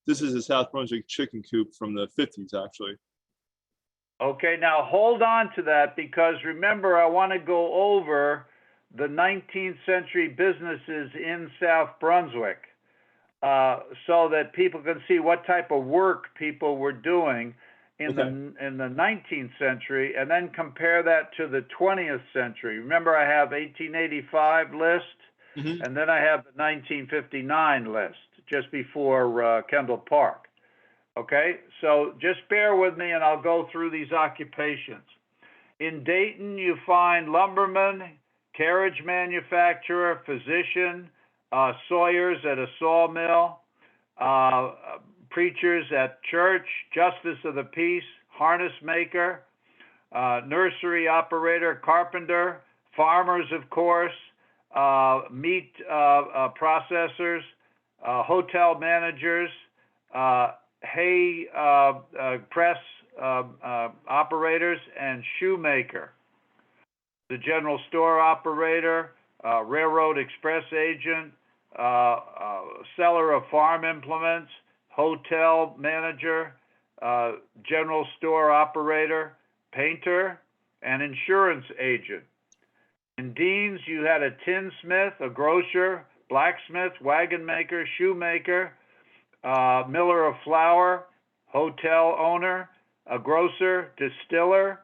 A: This is a South Brunswick chicken coop from the 50s, actually.
B: Okay, now hold on to that because remember, I want to go over the 19th century businesses in South Brunswick so that people can see what type of work people were doing in the 19th century and then compare that to the 20th century. Remember, I have 1885 list and then I have the 1959 list just before Kendall Park. Okay, so just bear with me and I'll go through these occupations. In Dayton, you find lumberman, carriage manufacturer, physician, sawyers at a sawmill, preachers at church, justice of the peace, harness maker, nursery operator, carpenter, farmers, of course, meat processors, hotel managers, hay press operators, and shoemaker. the general store operator, railroad express agent, seller of farm implements, hotel manager, general store operator, painter, and insurance agent. In Dean's, you had a tinsmith, a grocer, blacksmith, wagon maker, shoemaker, miller of flour, hotel owner, a grocer, distiller,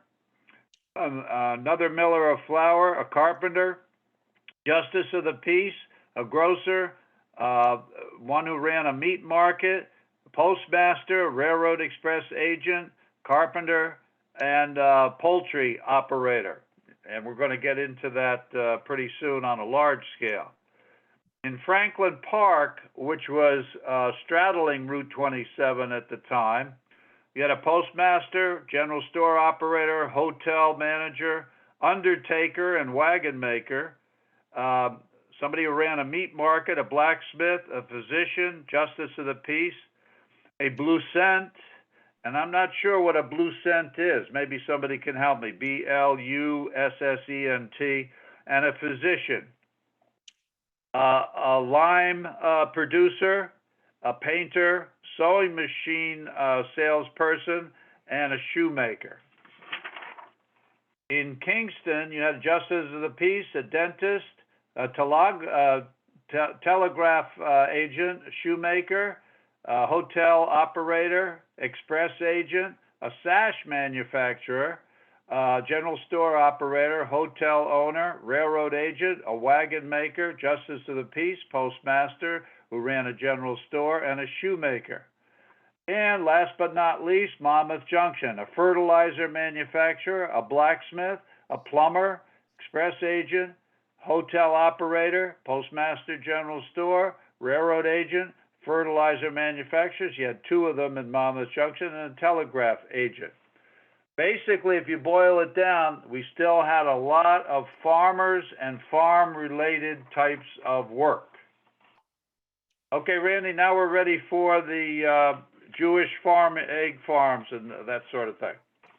B: another miller of flour, a carpenter, justice of the peace, a grocer, one who ran a meat market, postmaster, railroad express agent, carpenter, and poultry operator. And we're going to get into that pretty soon on a large scale. In Franklin Park, which was straddling Route 27 at the time, you had a postmaster, general store operator, hotel manager, undertaker, and wagon maker, somebody who ran a meat market, a blacksmith, a physician, justice of the peace, a blue cent, and I'm not sure what a blue cent is. Maybe somebody can help me. BLUSSENT, and a physician, a lime producer, a painter, sewing machine salesperson, and a shoemaker. In Kingston, you had justice of the peace, a dentist, a telegraph agent, a shoemaker, a hotel operator, express agent, a sash manufacturer, general store operator, hotel owner, railroad agent, a wagon maker, justice of the peace, postmaster who ran a general store, and a shoemaker. And last but not least, Monmouth Junction, a fertilizer manufacturer, a blacksmith, a plumber, express agent, hotel operator, postmaster general store, railroad agent, fertilizer manufacturers. You had two of them in Monmouth Junction, and a telegraph agent. Basically, if you boil it down, we still had a lot of farmers and farm-related types of work. Okay, Randy, now we're ready for the Jewish farm, egg farms, and that sort of thing.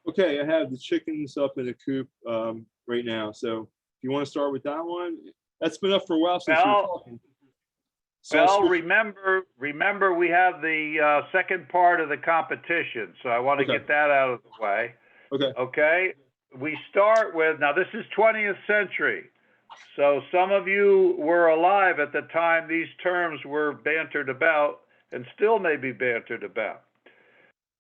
A: Okay, I have the chickens up in a coop right now. So if you want to start with that one, that's been up for a while since you were talking. So
B: Well, remember, we have the second part of the competition, so I want to
A: Okay.
B: get that out of the way.
A: Okay.
B: Okay, we start with, now this is 20th century, so some of you were alive at the time these terms were bantered about and still may be bantered about.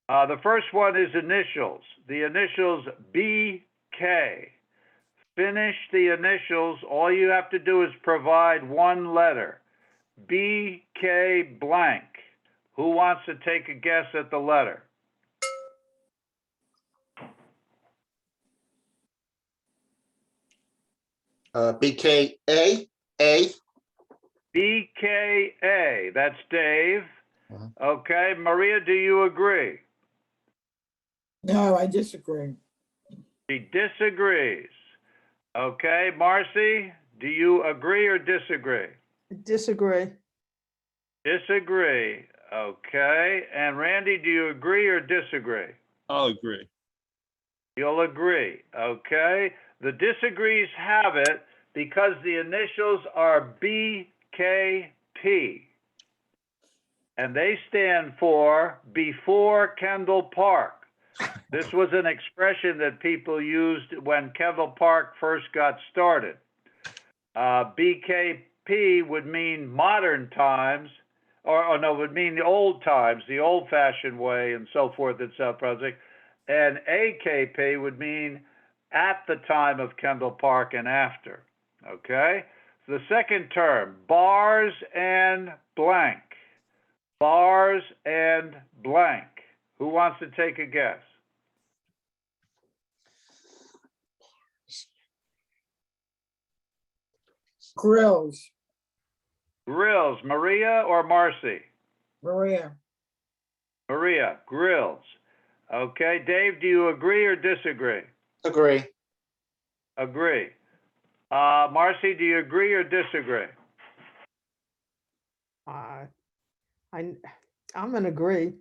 B: The first one is initials. The initials BK. Finish the initials. All you have to do is provide one letter. BK blank. Who wants to take a guess at the letter?
E: BKA, A.
B: BKA. That's Dave.
E: Mhm.
B: Okay, Maria, do you agree?
F: No, I disagree.
B: She disagrees. Okay, Marcy, do you agree or disagree?
F: Disagree.
B: Disagree. Okay, and Randy, do you agree or disagree?
A: I'll agree.
B: You'll agree. Okay, the disagrees have it because the initials are BKP, and they stand for Before Kendall Park. This was an expression that people used when Kendall Park first got started. BKP would mean modern times, or no, would mean the old times, the old-fashioned way, and so forth in South Brunswick. And AKP would mean at the time of Kendall Park and after. Okay? So the second term, bars and blank. Bars and blank. Who wants to take a guess?
F: Grills.
B: Grills. Maria or Marcy?
F: Maria.
B: Maria, grills. Okay, Dave, do you agree or disagree?
E: Agree.
B: Agree. Marcy, do you agree or disagree?
F: I'm an agree.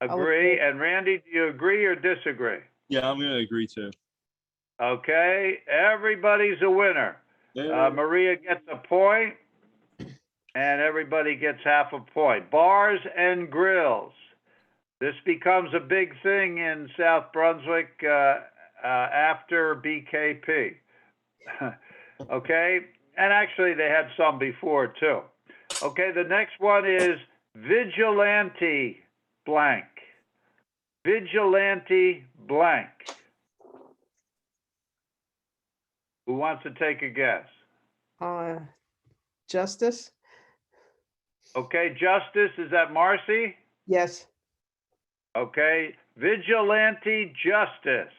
B: Agree. And Randy, do you agree or disagree?
A: Yeah, I'm going to agree too.
B: Okay, everybody's a winner.
A: Yeah.
B: Maria gets a point, and everybody gets half a point. Bars and grills. This becomes a big thing in South Brunswick after BKP. Okay, and actually they had some before too. Okay, the next one is vigilante blank. Vigilante blank. Who wants to take a guess?
F: Justice?
B: Okay, Justice, is that Marcy?
F: Yes.
B: Okay, vigilante justice.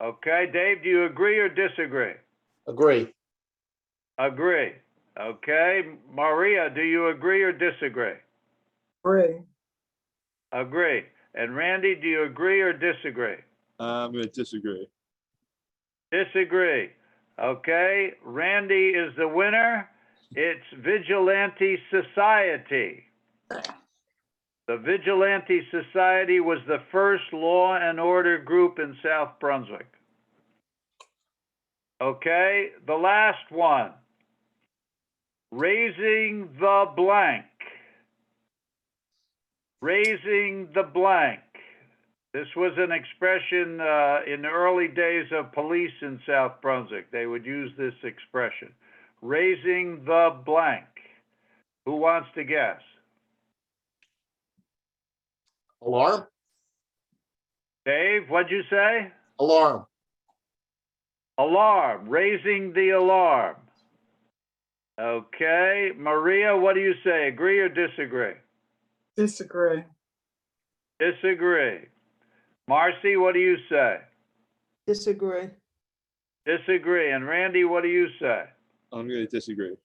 B: Okay, Dave, do you agree or disagree?
E: Agree.
B: Agree. Okay, Maria, do you agree or disagree?
F: Agree.
B: Agree. And Randy, do you agree or disagree?
A: I'm going to disagree.
B: Disagree. Okay, Randy is the winner. It's Vigilante Society. The Vigilante Society was the first law and order group in South Brunswick. Okay, the last one. Raising the blank. Raising the blank. This was an expression in the early days of police in South Brunswick. They would use this expression. Raising the blank. Who wants to guess?
E: Alarm?
B: Dave, what'd you say?
E: Alarm.
B: Alarm. Raising the alarm. Okay. Maria, what do you say? Agree or disagree?
F: Disagree.
B: Disagree. Marcy, what do you say?
F: Disagree.
B: Disagree. And Randy, what do you say?
A: I'm going to disagree.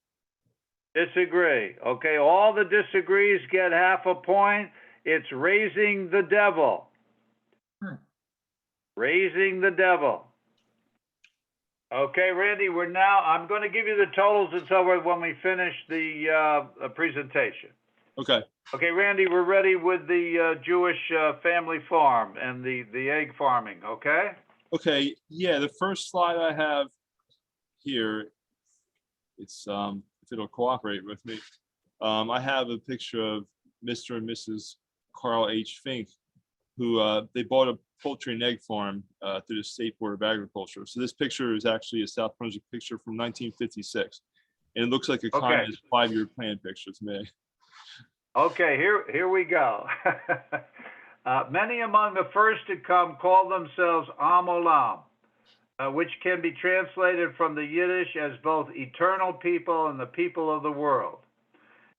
B: Disagree. Okay, all the disagrees get half a point. It's raising the devil. Raising the devil. Okay, Randy, I'm going to give you the totals and so forth when we finish the presentation.
A: Okay.
B: Okay, Randy, we're ready with the Jewish family farm and the egg farming, okay?
A: Okay. Yeah. The first slide I have here, it's if it'll cooperate with me. I have a picture of Mr. and Mrs. Carl H. Fink, who they bought a poultry and egg farm through the State Board of Agriculture. So this picture is actually a South Brunswick picture from 1956. And it looks like a communist 5-year plan picture to me.
B: Okay, here we go. Many among the first to come call themselves Am Olam, which can be translated from the Yiddish as both eternal people and the people of the world.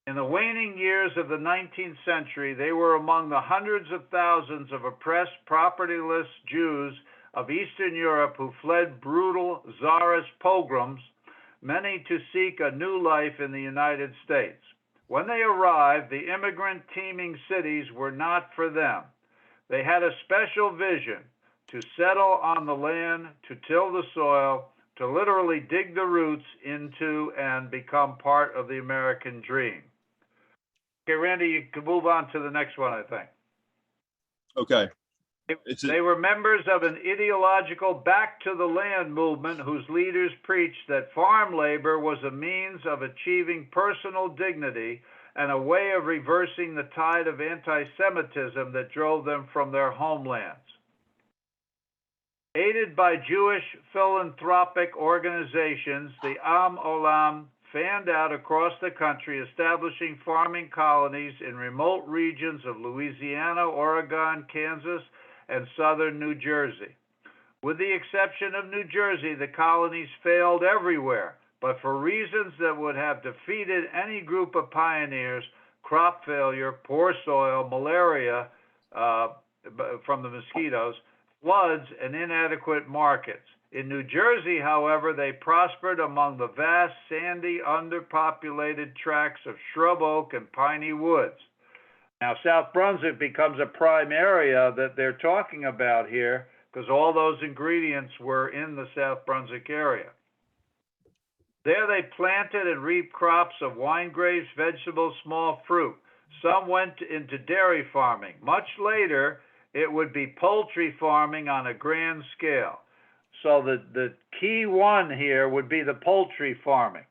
B: In the waning years of the 19th century, they were among the hundreds of thousands of oppressed, propertyless Jews of Eastern Europe who fled brutal Tsarist pogroms, many to seek a new life in the United States. When they arrived, the immigrant teeming cities were not for them. They had a special vision to settle on the land, to till the soil, to literally dig the roots into and become part of the American dream. Okay, Randy, you can move on to the next one, I think.
A: Okay.
B: They were members of an ideological back to the land movement whose leaders preached that farm labor was a means of achieving personal dignity and a way of reversing the tide of anti-Semitism that drove them from their homelands. Aided by Jewish philanthropic organizations, the Am Olam fanned out across the country, establishing farming colonies in remote regions of Louisiana, Oregon, Kansas, and southern New Jersey. With the exception of New Jersey, the colonies failed everywhere, but for reasons that would have defeated any group of pioneers: crop failure, poor soil, malaria from the mosquitoes, floods, and inadequate markets. In New Jersey, however, they prospered among the vast, sandy, underpopulated tracts of shrub oak and piney woods. Now, South Brunswick becomes a prime area that they're talking about here because all those ingredients were in the South Brunswick area. There they planted and reaped crops of wine grapes, vegetables, small fruit. Some went into dairy farming. Much later, it would be poultry farming on a grand scale. So the key one here would be the poultry farming.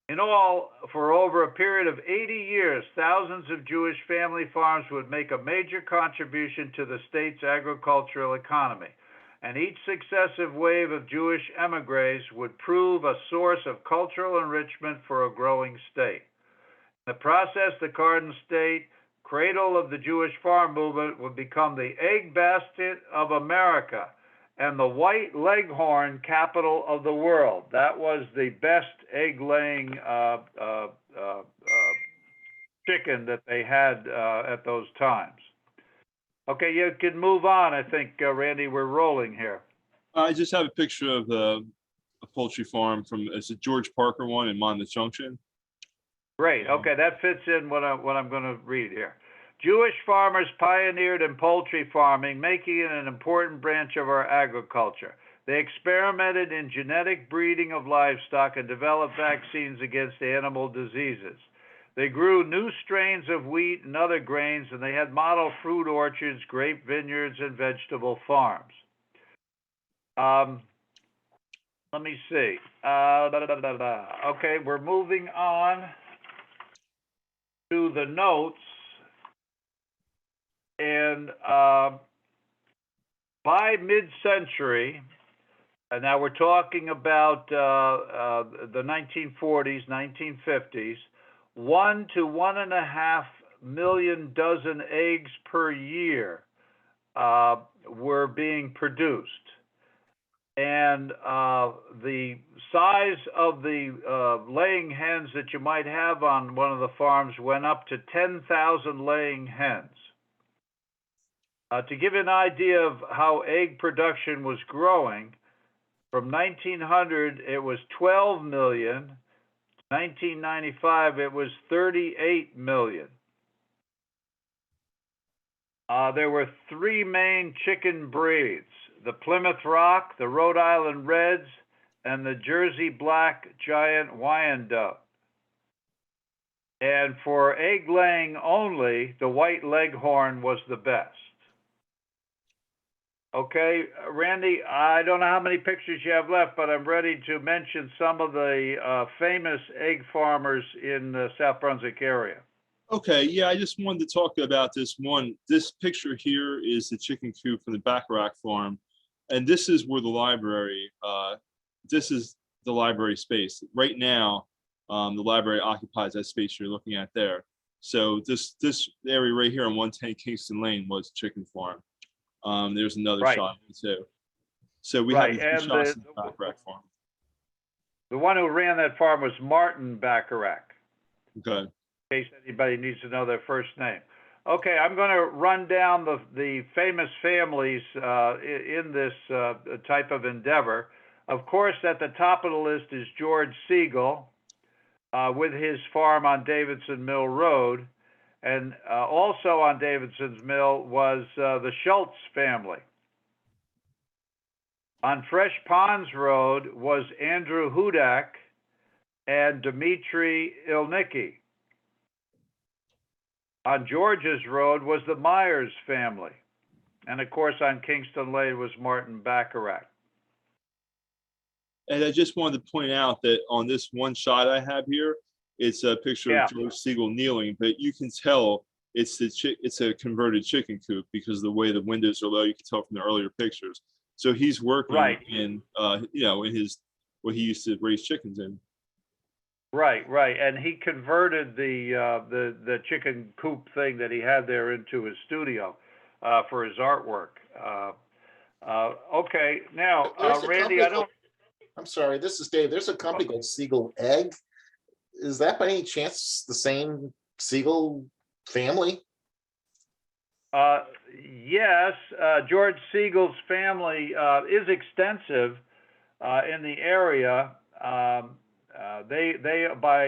B: In all, for over a period of 80 years, thousands of Jewish family farms would make a major contribution to the state's agricultural economy, and each successive wave of Jewish emigres would prove a source of cultural enrichment for a growing state. In the process, the Garden State, cradle of the Jewish farm movement, would become the egg basket of America and the white leghorn capital of the world. That was the best egg-laying chicken that they had at those times. Okay, you can move on. I think, Randy, we're rolling here.
A: I just have a picture of a poultry farm from, it's a George Parker one in Monmouth Junction.
B: Great. Okay, that fits in what I'm going to read here. Jewish farmers pioneered in poultry farming, making it an important branch of our agriculture. They experimented in genetic breeding of livestock and developed vaccines against animal diseases. They grew new strains of wheat and other grains, and they had model fruit orchards, grape vineyards, and vegetable farms. Let me see. Okay, we're moving on to the notes. And by mid-century, and now we're talking about the 1940s, 1950s, 1 to 1.5 million dozen eggs per year were being produced. And the size of the laying hens that you might have on one of the farms went up to 10,000 laying hens. To give you an idea of how egg production was growing, from 1900 it was 12 million. 1995 it was 38 million. There were 3 main chicken breeds: the Plymouth Rock, the Rhode Island Reds, and the Jersey Black Giant Wyandotte. And for egg laying only, the White Leghorn was the best. Okay, Randy, I don't know how many pictures you have left, but I'm ready to mention some of the famous egg farmers in the South Brunswick area.
A: Okay, yeah, I just wanted to talk about this one. This picture here is the chicken coop from the Bacharach farm. And this is where the library, this is the library space. Right now, the library occupies that space you're looking at there. So this area right here on 110 Kingston Lane was chicken farm. There's another
B: Right.
A: shot too. So we
B: Right,
A: have
B: and
A: two shots in the Bacharach farm.
B: The one who ran that farm was Martin Bacharach,
A: Okay.
B: in case anybody needs to know their first name. Okay, I'm going to run down the famous families in this type of endeavor. Of course, at the top of the list is George Siegel with his farm on Davidson Mill Road. And also on Davidson's Mill was the Schultz family. On Fresh Ponds Road was Andrew Hudak and Dmitry Ilnicki. On George's Road was the Myers family. And of course, on Kingston Lane was Martin Bacharach.
A: And I just wanted to point out that on this one shot I have here, it's a picture of George Siegel kneeling, but you can tell it's a converted chicken coop because the way the windows are low, you can tell from the earlier pictures. So he's working in, in his, what he used to raise chickens in. Right. And he converted the chicken coop thing that he had there into his studio for his artwork. Okay, now, Randy,
E: I'm sorry, this is Dave. There's a company called Siegel Egg. Is that by any chance the same Siegel family?
B: Yes, George Siegel's family is extensive in the area. They by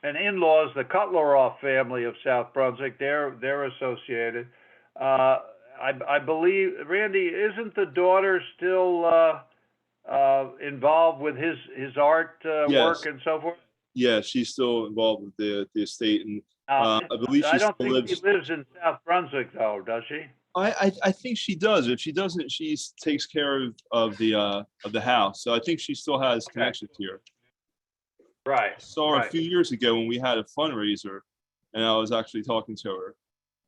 B: and in-laws, the Cutleroff family of South Brunswick, they're associated. I believe, Randy, isn't the daughter still involved with his art work and so forth?
A: Yeah, she's still involved with the estate, and I believe
B: I don't think she lives in South Brunswick, though, does she?
A: I think she does. If she doesn't, she takes care of the house. So I think she still has connections here.
B: Right,
A: I saw her a
B: right.
A: few years ago when we had a fundraiser, and I was actually talking to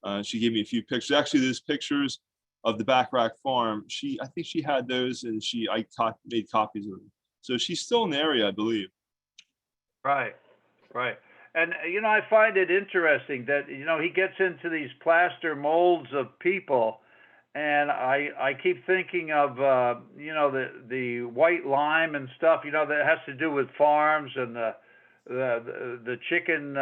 A: her. She gave me a few pictures. Actually, those pictures of the Back Rack Farm, I think she had those, and I made copies of them. So she's still in the area, I believe.
B: Right, right. And, I find it interesting that, he gets into these plaster molds of people. And I keep thinking of, the white lime and stuff, that has to do with farms and the chicken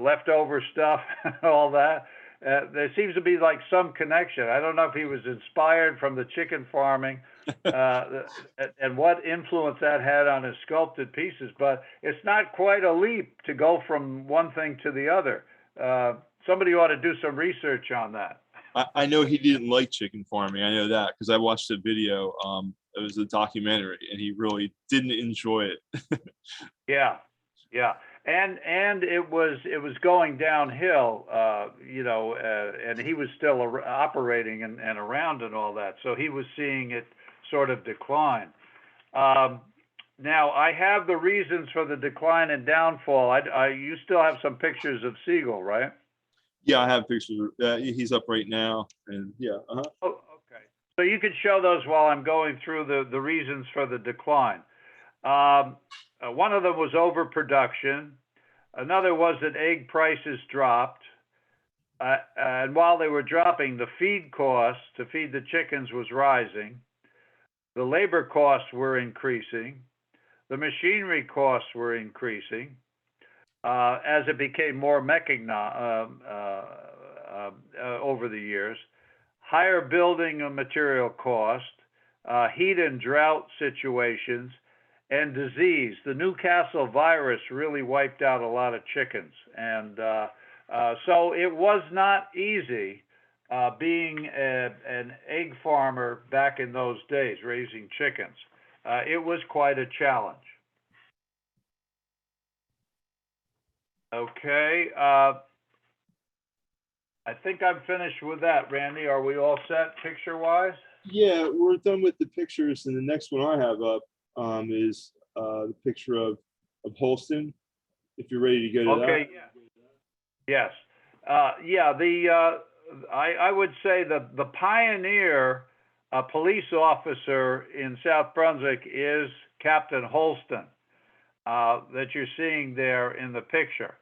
B: leftover stuff, all that. There seems to be like some connection. I don't know if he was inspired from the chicken farming and what influence that had on his sculpted pieces, but it's not quite a leap to go from one thing to the other. Somebody ought to do some research on that.
A: I know he didn't like chicken farming. I know that because I watched a video. It was a documentary, and he really didn't enjoy it.
B: Yeah, yeah. And it was going downhill, and he was still operating and around and all that. So he was seeing it sort of decline. Now I have the reasons for the decline and downfall. You still have some pictures of Siegel, right?
A: Yeah, I have pictures. He's up right now, and yeah.
B: Oh, okay. So you could show those while I'm going through the reasons for the decline. One of them was overproduction. Another was that egg prices dropped. And while they were dropping, the feed costs to feed the chickens was rising. The labor costs were increasing. The machinery costs were increasing. As it became more mechanized over the years, higher building and material cost, heat and drought situations, and disease. The Newcastle virus really wiped out a lot of chickens, and so it was not easy being an egg farmer back in those days, raising chickens. It was quite a challenge. Okay, I think I'm finished with that, Randy. Are we all set picture-wise?
A: Yeah, we're done with the pictures, and the next one I have up is the picture of Holston. If you're ready to go to that.
B: Okay. Yes. Yeah. I would say the pioneer police officer in South Brunswick is Captain Holston that you're seeing there in the picture.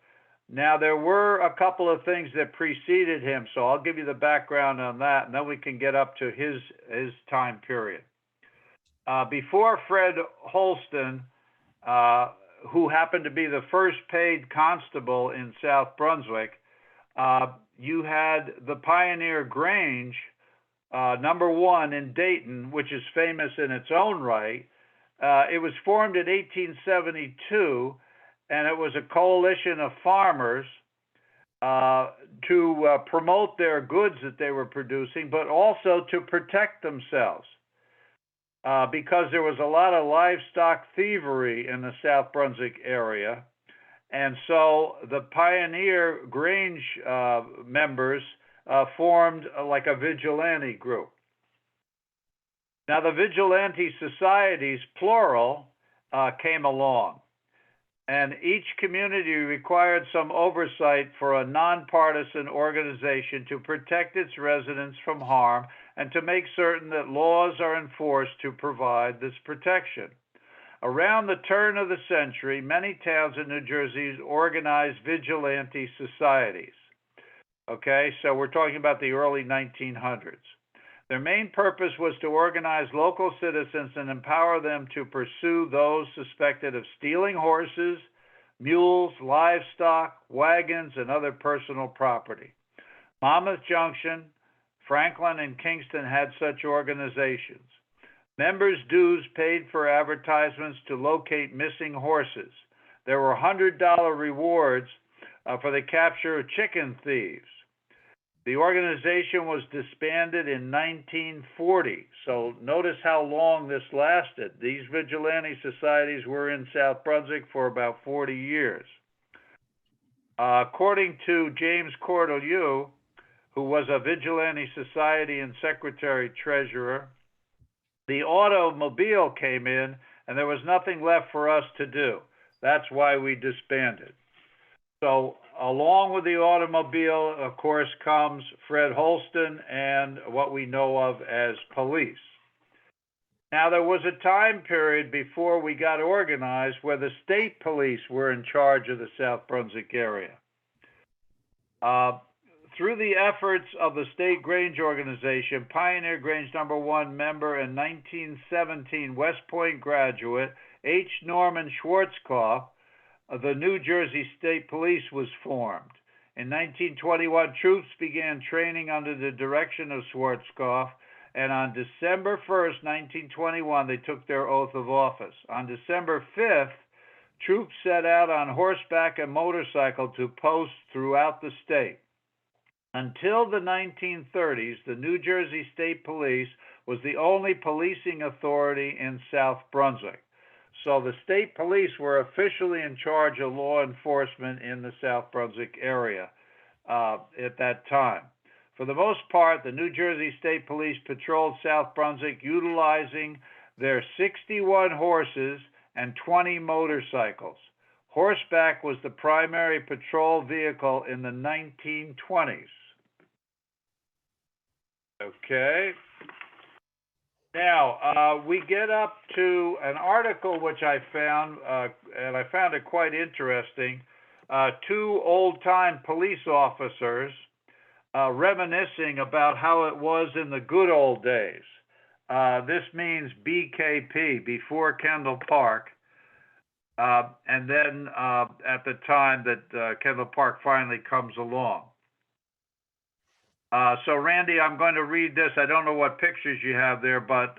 B: Now, there were a couple of things that preceded him, so I'll give you the background on that, and then we can get up to his time period. Before Fred Holston, who happened to be the first paid constable in South Brunswick, you had the Pioneer Grange, number 1 in Dayton, which is famous in its own right. It was formed in 1872, and it was a coalition of farmers to promote their goods that they were producing, but also to protect themselves. Because there was a lot of livestock thievery in the South Brunswick area. And so the Pioneer Grange members formed like a vigilante group. Now, the vigilante societies, plural, came along. And each community required some oversight for a nonpartisan organization to protect its residents from harm and to make certain that laws are enforced to provide this protection. Around the turn of the century, many towns in New Jersey organized vigilante societies. Okay, so we're talking about the early 1900s. Their main purpose was to organize local citizens and empower them to pursue those suspected of stealing horses, mules, livestock, wagons, and other personal property. Monmouth Junction, Franklin, and Kingston had such organizations. Members' dues paid for advertisements to locate missing horses. There were $100 rewards for the capture of chicken thieves. The organization was disbanded in 1940. So notice how long this lasted. These vigilante societies were in South Brunswick for about 40 years. According to James Cortelyou, who was a vigilante society and secretary treasurer. The automobile came in, and there was nothing left for us to do. That's why we disbanded. So along with the automobile, of course, comes Fred Holston and what we know of as police. Now, there was a time period before we got organized where the state police were in charge of the South Brunswick area. Through the efforts of the State Grange Organization, Pioneer Grange #1 member and 1917 West Point graduate H. Norman Schwarzkopf, the New Jersey State Police was formed. In 1921, troops began training under the direction of Schwarzkopf, and on December 1st, 1921, they took their oath of office. On December 5th, troops set out on horseback and motorcycle to posts throughout the state. Until the 1930s, the New Jersey State Police was the only policing authority in South Brunswick. So the state police were officially in charge of law enforcement in the South Brunswick area at that time. For the most part, the New Jersey State Police patrolled South Brunswick utilizing their 61 horses and 20 motorcycles. Horseback was the primary patrol vehicle in the 1920s. Okay. Now, we get up to an article which I found, and I found it quite interesting. Two old-time police officers reminiscing about how it was in the good old days. This means BKP, before Kendall Park, and then at the time that Kendall Park finally comes along. So Randy, I'm going to read this. I don't know what pictures you have there, but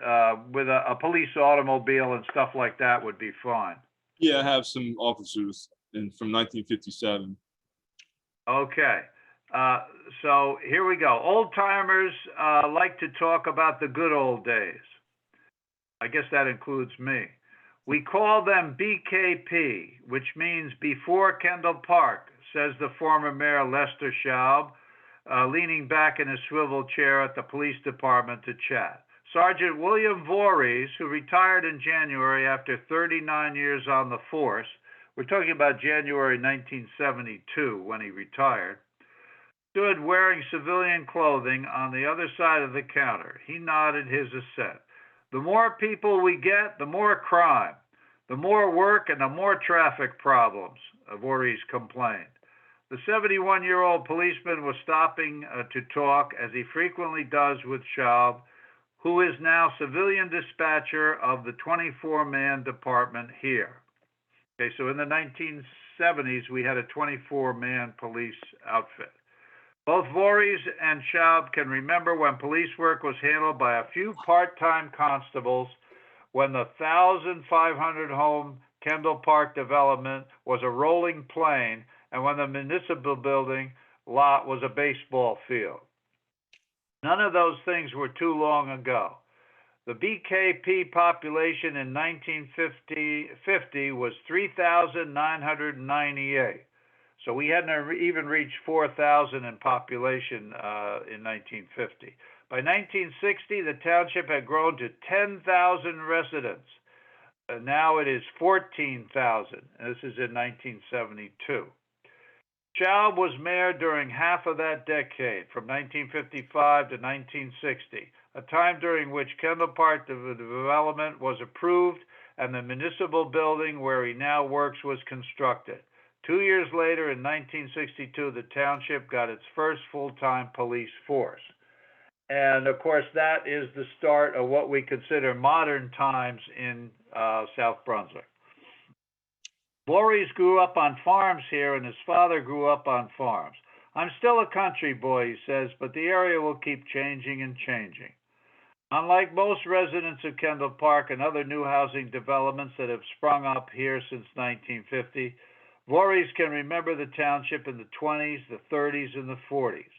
B: with a police automobile and stuff like that would be fine.
A: Yeah, I have some officers from 1957.
B: Okay. So here we go. Old timers like to talk about the good old days. I guess that includes me. We call them BKP, which means before Kendall Park, says the former mayor Lester Schaub, leaning back in his swivel chair at the police department to chat. Sergeant William Voorhees, who retired in January after 39 years on the force, we're talking about January 1972 when he retired, stood wearing civilian clothing on the other side of the counter. He nodded his assent. The more people we get, the more crime, the more work, and the more traffic problems, Voorhees complained. The 71-year-old policeman was stopping to talk, as he frequently does with Schaub, who is now civilian dispatcher of the 24-man department here. Okay, so in the 1970s, we had a 24-man police outfit. Both Voorhees and Schaub can remember when police work was handled by a few part-time constables, when the 1,500-home Kendall Park development was a rolling plain, and when the municipal building lot was a baseball field. None of those things were too long ago. The BKP population in 1950 was 3,998. So we hadn't even reached 4,000 in population in 1950. By 1960, the township had grown to 10,000 residents. Now it is 14,000. This is in 1972. Schaub was mayor during half of that decade, from 1955 to 1960, a time during which Kendall Park development was approved and the municipal building where he now works was constructed. 2 years later, in 1962, the township got its first full-time police force. And of course, that is the start of what we consider modern times in South Brunswick. Voorhees grew up on farms here, and his father grew up on farms. I'm still a country boy, he says, but the area will keep changing and changing. Unlike most residents of Kendall Park and other new housing developments that have sprung up here since 1950, Voorhees can remember the township in the 20s, the 30s, and the 40s.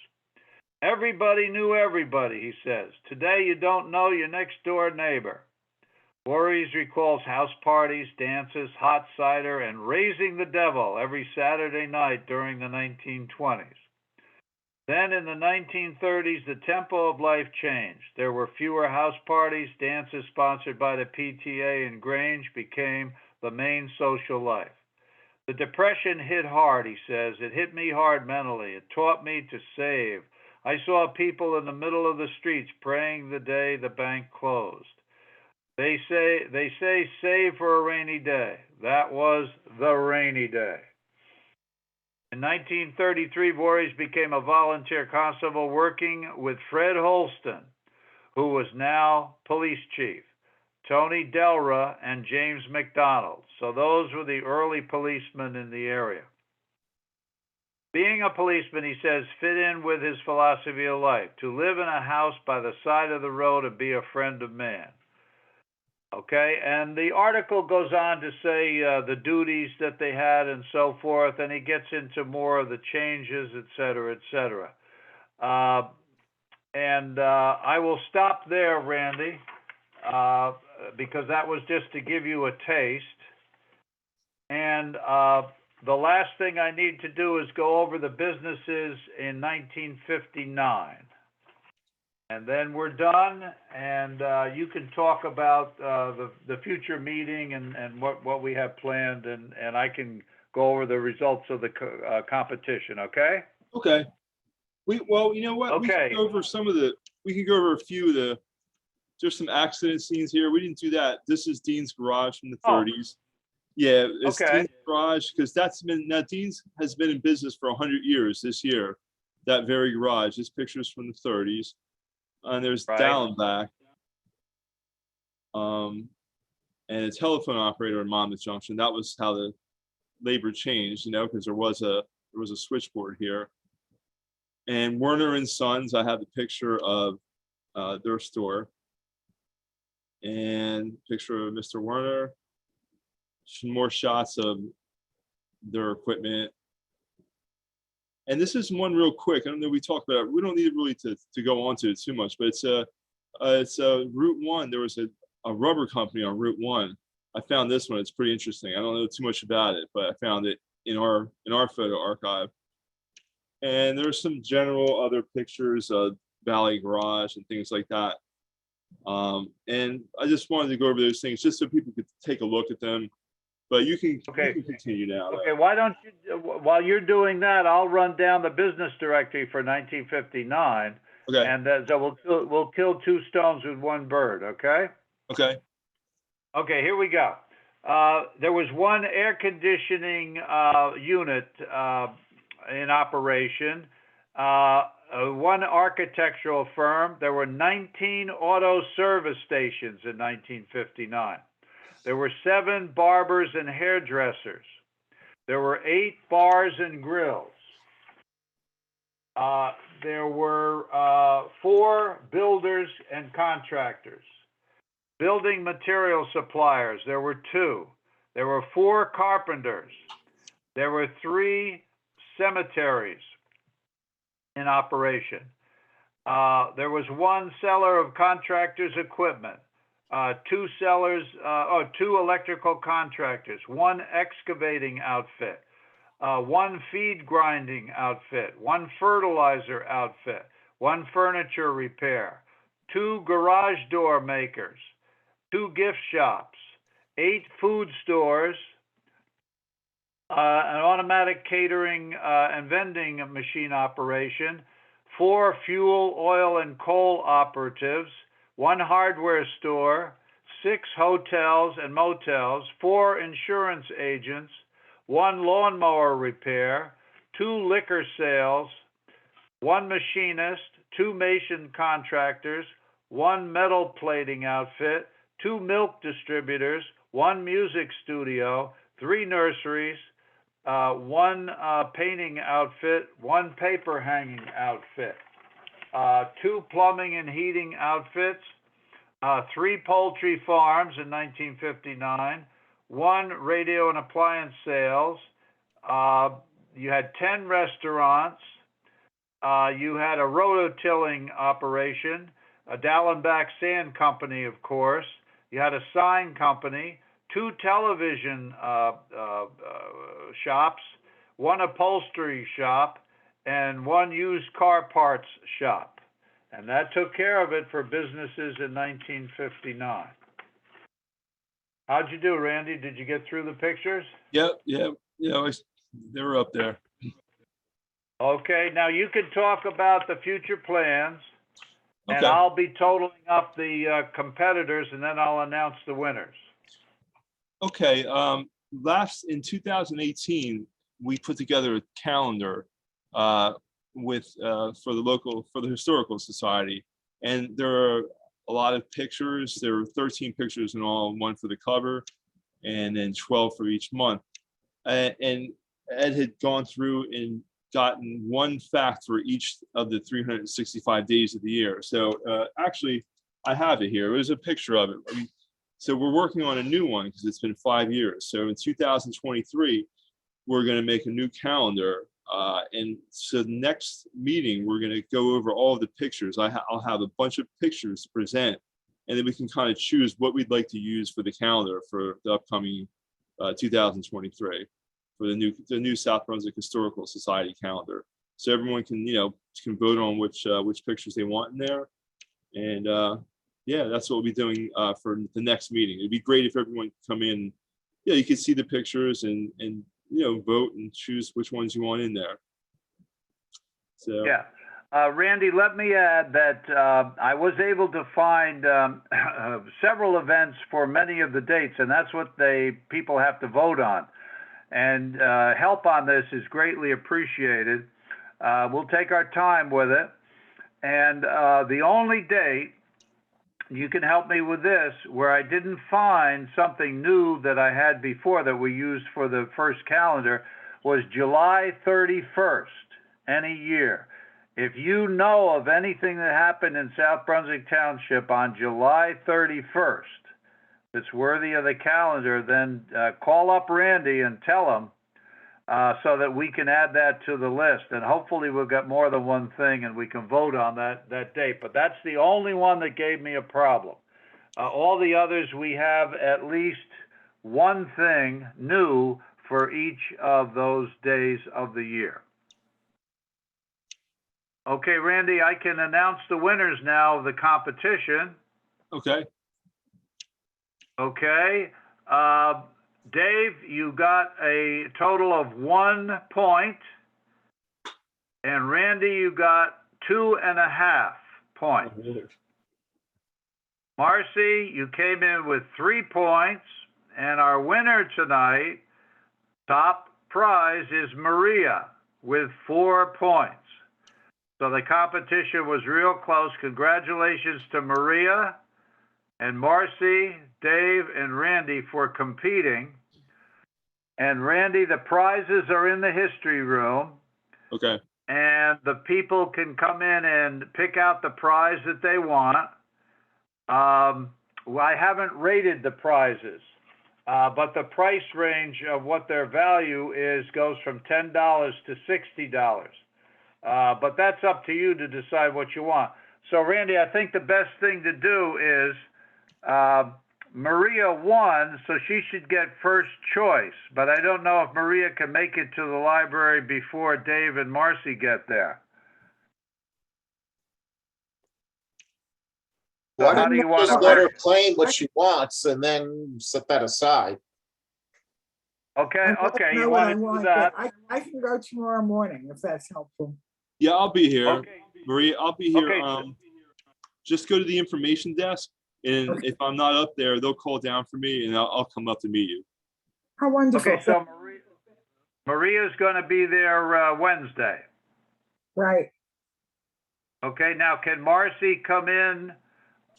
B: Everybody knew everybody, he says. Today you don't know your next door neighbor. Voorhees recalls house parties, dances, hot cider, and raising the devil every Saturday night during the 1920s. Then in the 1930s, the tempo of life changed. There were fewer house parties. Dances sponsored by the PTA and Grange became the main social life. The Depression hit hard, he says. It hit me hard mentally. It taught me to save. I saw people in the middle of the streets praying the day the bank closed. They say save for a rainy day. That was the rainy day. In 1933, Voorhees became a volunteer constable working with Fred Holston, who was now police chief, Tony Delra, and James McDonald. So those were the early policemen in the area. Being a policeman, he says, fit in with his philosophy of life, to live in a house by the side of the road and be a friend of man. Okay, and the article goes on to say the duties that they had and so forth, and he gets into more of the changes, et cetera, et cetera. I will stop there, Randy, because that was just to give you a taste. And the last thing I need to do is go over the businesses in 1959. And then we're done, and you can talk about the future meeting and what we have planned, and I can go over the results of the competition, okay?
A: Okay. Well, you know what?
B: Okay.
A: We can go over a few of the, there's some accident scenes here. We didn't do that. This is Dean's Garage from the 30s. Yeah, it's
B: Okay.
A: Dean's Garage, because Dean's has been in business for 100 years this year. That very garage. This picture's from the 30s. And there's
B: Right.
A: Dallenbach, and a telephone operator in Monmouth Junction. That was how the labor changed, because there was a switchboard here. And Werner and Sons, I have the picture of their store, and picture of Mr. Werner. Some more shots of their equipment. And this is one real quick. I don't know. We talked about it. We don't need really to go on to it too much, but it's a Route 1. There was a rubber company on Route 1. I found this one. It's pretty interesting. I don't know too much about it, but I found it in our photo archive. And there's some general other pictures of Valley Garage and things like that. And I just wanted to go over those things just so people could take a look at them. But you can continue now.
B: Okay, why don't you, while you're doing that, I'll run down the business directory for 1959.
A: Okay.
B: And so we'll kill two stones with one bird, okay?
A: Okay.
B: Okay, here we go. There was one air conditioning unit in operation, one architectural firm. There were 19 auto service stations in 1959. There were 7 barbers and hairdressers. There were 8 bars and grills. There were 4 builders and contractors. Building material suppliers, there were 2. There were 4 carpenters. There were 3 cemeteries in operation. There was 1 seller of contractors' equipment. 2 sellers, 2 electrical contractors, 1 excavating outfit, 1 feed grinding outfit, 1 fertilizer outfit, 1 furniture repair, 2 garage door makers, 2 gift shops, 8 food stores, an automatic catering and vending machine operation, 4 fuel, oil, and coal operatives, 1 hardware store, 6 hotels and motels, 4 insurance agents, 1 lawnmower repair, 2 liquor sales, 1 machinist, 2 mason contractors, 1 metal plating outfit, 2 milk distributors, 1 music studio, 3 nurseries, 1 painting outfit, 1 paper hanging outfit. 2 plumbing and heating outfits, 3 poultry farms in 1959, 1 radio and appliance sales. You had 10 restaurants. You had a rototilling operation, a Dallenbach Sand Company, of course. You had a sign company, 2 television shops, 1 upholstery shop, and one used car parts shop. And that took care of it for businesses in 1959. How'd you do, Randy? Did you get through the pictures?
A: Yep, yep, yeah, they were up there.
B: Okay, now you can talk about the future plans, and
A: Okay.
B: I'll be totaling up the competitors, and then I'll announce the winners.
A: Okay, in 2018, we put together a calendar with for the Historical Society, and there are a lot of pictures. There were 13 pictures in all, one for the cover, and then 12 for each month. And Ed had gone through and gotten one fact for each of the 365 days of the year. So actually, I have it here. There's a picture of it. I mean, so we're working on a new one because it's been 5 years. So in 2023, we're going to make a new calendar. And so the next meeting, we're going to go over all of the pictures. I'll have a bunch of pictures to present, and then we can kind of choose what we'd like to use for the calendar for the upcoming 2023 for the new South Brunswick Historical Society calendar. So everyone can can vote on which pictures they want in there, and yeah, that's what we'll be doing for the next meeting. It'd be great if everyone could come in. Yeah, you can see the pictures and vote and choose which ones you want in there. So
B: Yeah. Randy, let me add that I was able to find several events for many of the dates, and that's what people have to vote on. And help on this is greatly appreciated. We'll take our time with it. And the only date, you can help me with this, where I didn't find something new that I had before that we used for the first calendar, was July 31st, any year. If you know of anything that happened in South Brunswick Township on July 31st that's worthy of the calendar, then call up Randy and tell him so that we can add that to the list. And hopefully we'll get more than one thing and we can vote on that date. But that's the only one that gave me a problem. All the others, we have at least one thing new for each of those days of the year. Okay, Randy, I can announce the winners now of the competition.
A: okay,
B: Okay. Dave, you got a total of 1 point. And Randy, you got 2.5 points. Marcy, you came in with 3 points. And our winner tonight, top prize, is Maria with 4 points. So the competition was real close. Congratulations to Maria and Marcy, Dave, and Randy for competing. And Randy, the prizes are in the history room.
A: okay,
B: And the people can come in and pick out the prize that they want. Well, I haven't rated the prizes, but the price range of what their value is goes from $10 to $60. But that's up to you to decide what you want. So, Randy, I think the best thing to do is Maria won, so she should get first choice. But I don't know if Maria can make it to the library before Dave and Marcy get there.
E: Why
B: how
E: don't
B: do you
E: you
B: want
E: just
B: to
E: let her
B: work?
E: claim what she wants and then set that aside?
B: Okay,
F: I don't
B: okay,
F: know
B: you
F: what
B: want
F: I
B: to do
F: want,
B: that?
F: but I can go tomorrow morning if that's helpful.
A: yeah, I'll be here,
B: Okay,
A: Maria. I'll be here.
B: Okay.
A: Just go to the information desk, and
F: Okay.
A: if I'm not up there, they'll call down for me, and I'll come up to meet you.
F: How wonderful.
B: okay, so Maria's going to be there Wednesday.
F: Right.
B: Okay, now can Marcy come in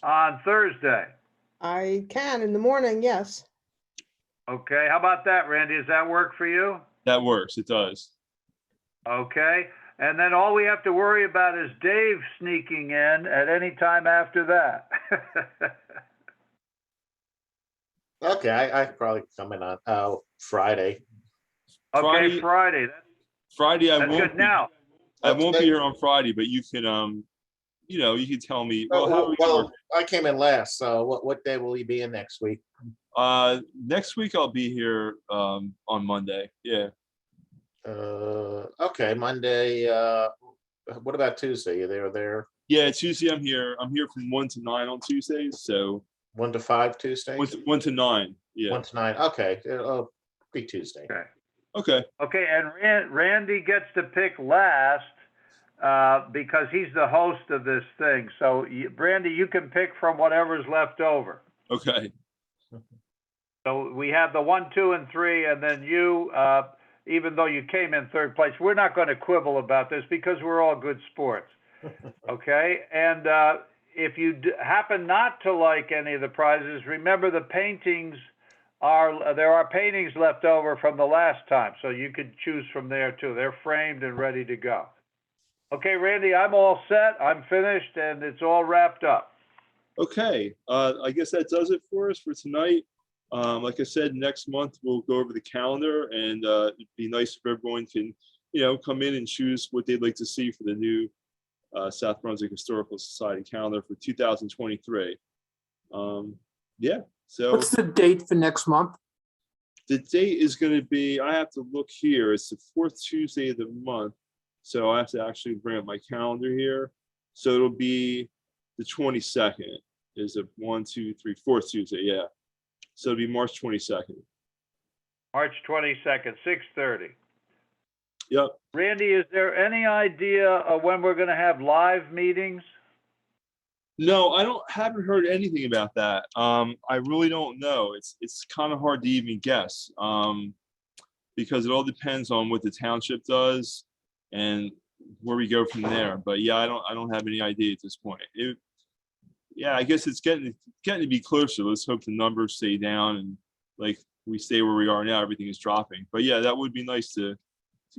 B: on Thursday?
G: I can in the morning, yes.
B: Okay, how about that, Randy? Does that work for you?
A: That works. It does.
B: Okay, and then all we have to worry about is Dave sneaking in at any time after that.
E: Okay, I could probably come in on Friday.
B: Okay, Friday.
A: Friday, I
B: That's
A: won't
B: good. Now,
A: be here on Friday, but you can you can tell me. Well, how do we
E: Well,
A: work?
E: I came in last, so what day will he be in next week?
A: Next week I'll be here on Monday. Yeah.
E: Okay, Monday, what about Tuesday? You there?
A: Yeah, Tuesday I'm here. I'm here from 1 to 9 on Tuesdays. So
E: 1 to 5 Tuesdays?
A: 1 to 9. Yeah.
E: 1 to 9, okay, be Tuesday.
B: Okay.
A: Okay.
B: Okay, and Randy gets to pick last because he's the host of this thing. So, Brandy, you can pick from whatever's left over.
A: Okay.
B: So we have the 1, 2, and 3, and then you, even though you came in third place, we're not going to quibble about this because we're all good sports. Okay, and if you happen not to like any of the prizes, remember the paintings there are paintings left over from the last time, so you could choose from there too. They're framed and ready to go. Okay, Randy, I'm all set. I'm finished, and it's all wrapped up.
A: Okay. I guess that does it for us for tonight. Like I said, next month we'll go over the calendar, and it'd be nice if everyone can, come in and choose what they'd like to see for the new South Brunswick Historical Society calendar for 2023. Yeah. So
D: What's the date for next month?
A: the date is going to be, I have to look here. It's the 4th Tuesday of the month. So I have to actually bring up my calendar here. So it'll be the 22nd is a 1, 2, 3, 4th Tuesday. Yeah. So it'll be March 22nd.
B: March 22nd, 6:30.
A: Yep.
B: Randy, is there any idea of when we're going to have live meetings?
A: No, haven't heard anything about that. I really don't know. It's kind of hard to even guess. Because it all depends on what the township does and where we go from there. But yeah, I don't have any idea at this point. Yeah, I guess it's getting to be closer. Let's hope the numbers stay down and like we stay where we are now, everything is dropping. But yeah, that would be nice to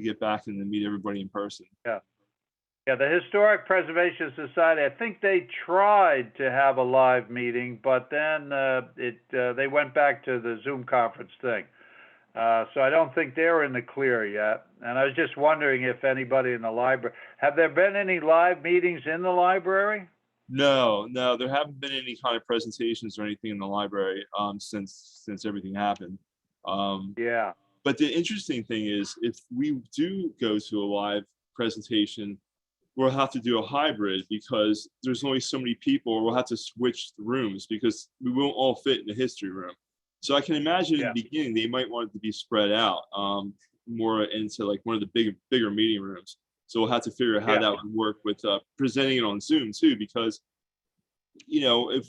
A: get back and to meet everybody in person.
B: Yeah, the Historic Preservation Society, I think they tried to have a live meeting, but then they went back to the Zoom conference thing. So I don't think they're in the clear yet. And I was just wondering if anybody in the library, have there been any live meetings in the library?
A: No, there haven't been any kind of presentations or anything in the library since everything happened.
B: Yeah.
A: But the interesting thing is, if we do go to a live presentation, we'll have to do a hybrid because there's only so many people, or we'll have to switch the rooms because we won't all fit in the history room. So I can imagine in the beginning, they might want it to be spread out more into like one of the bigger meeting rooms. So we'll have to figure out how that would work with presenting it on Zoom too, because, if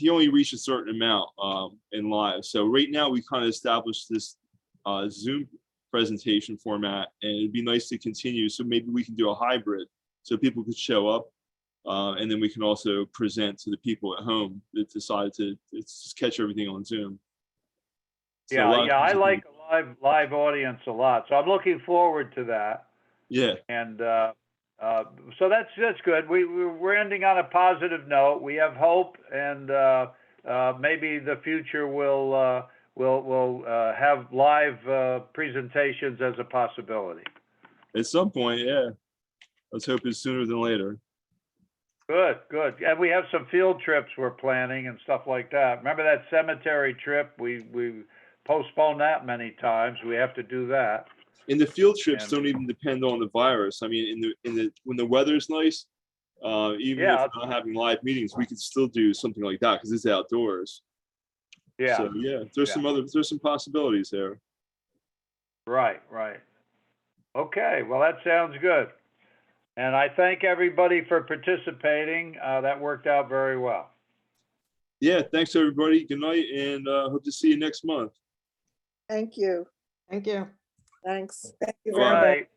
A: you only reach a certain amount in live. So right now we kind of established this Zoom presentation format, and it'd be nice to continue. So maybe we can do a hybrid so people could show up, and then we can also present to the people at home that decided to just catch everything on Zoom. So
B: I like a live audience a lot, so I'm looking forward to that.
A: Yeah.
B: And so that's good. We're ending on a positive note. We have hope, and maybe the future will have live presentations as a possibility.
A: At some point, yeah. Let's hope it's sooner than later.
B: Good. And we have some field trips we're planning and stuff like that. Remember that cemetery trip? We postponed that many times. We have to do that.
A: And the field trips don't even depend on the virus. I mean, when the weather's nice, even if we're not having live meetings, we could still do something like that because it's outdoors.
B: Yeah.
A: So yeah, there's some possibilities there.
B: Right. Okay, well, that sounds good. And I thank everybody for participating. That worked out very well.
A: Yeah, thanks everybody. Good night, and hope to see you next month.
G: Thank you.
F: Thank you.
G: Thanks.
F: Thank you
A: Bye.
F: very much.
B: Right.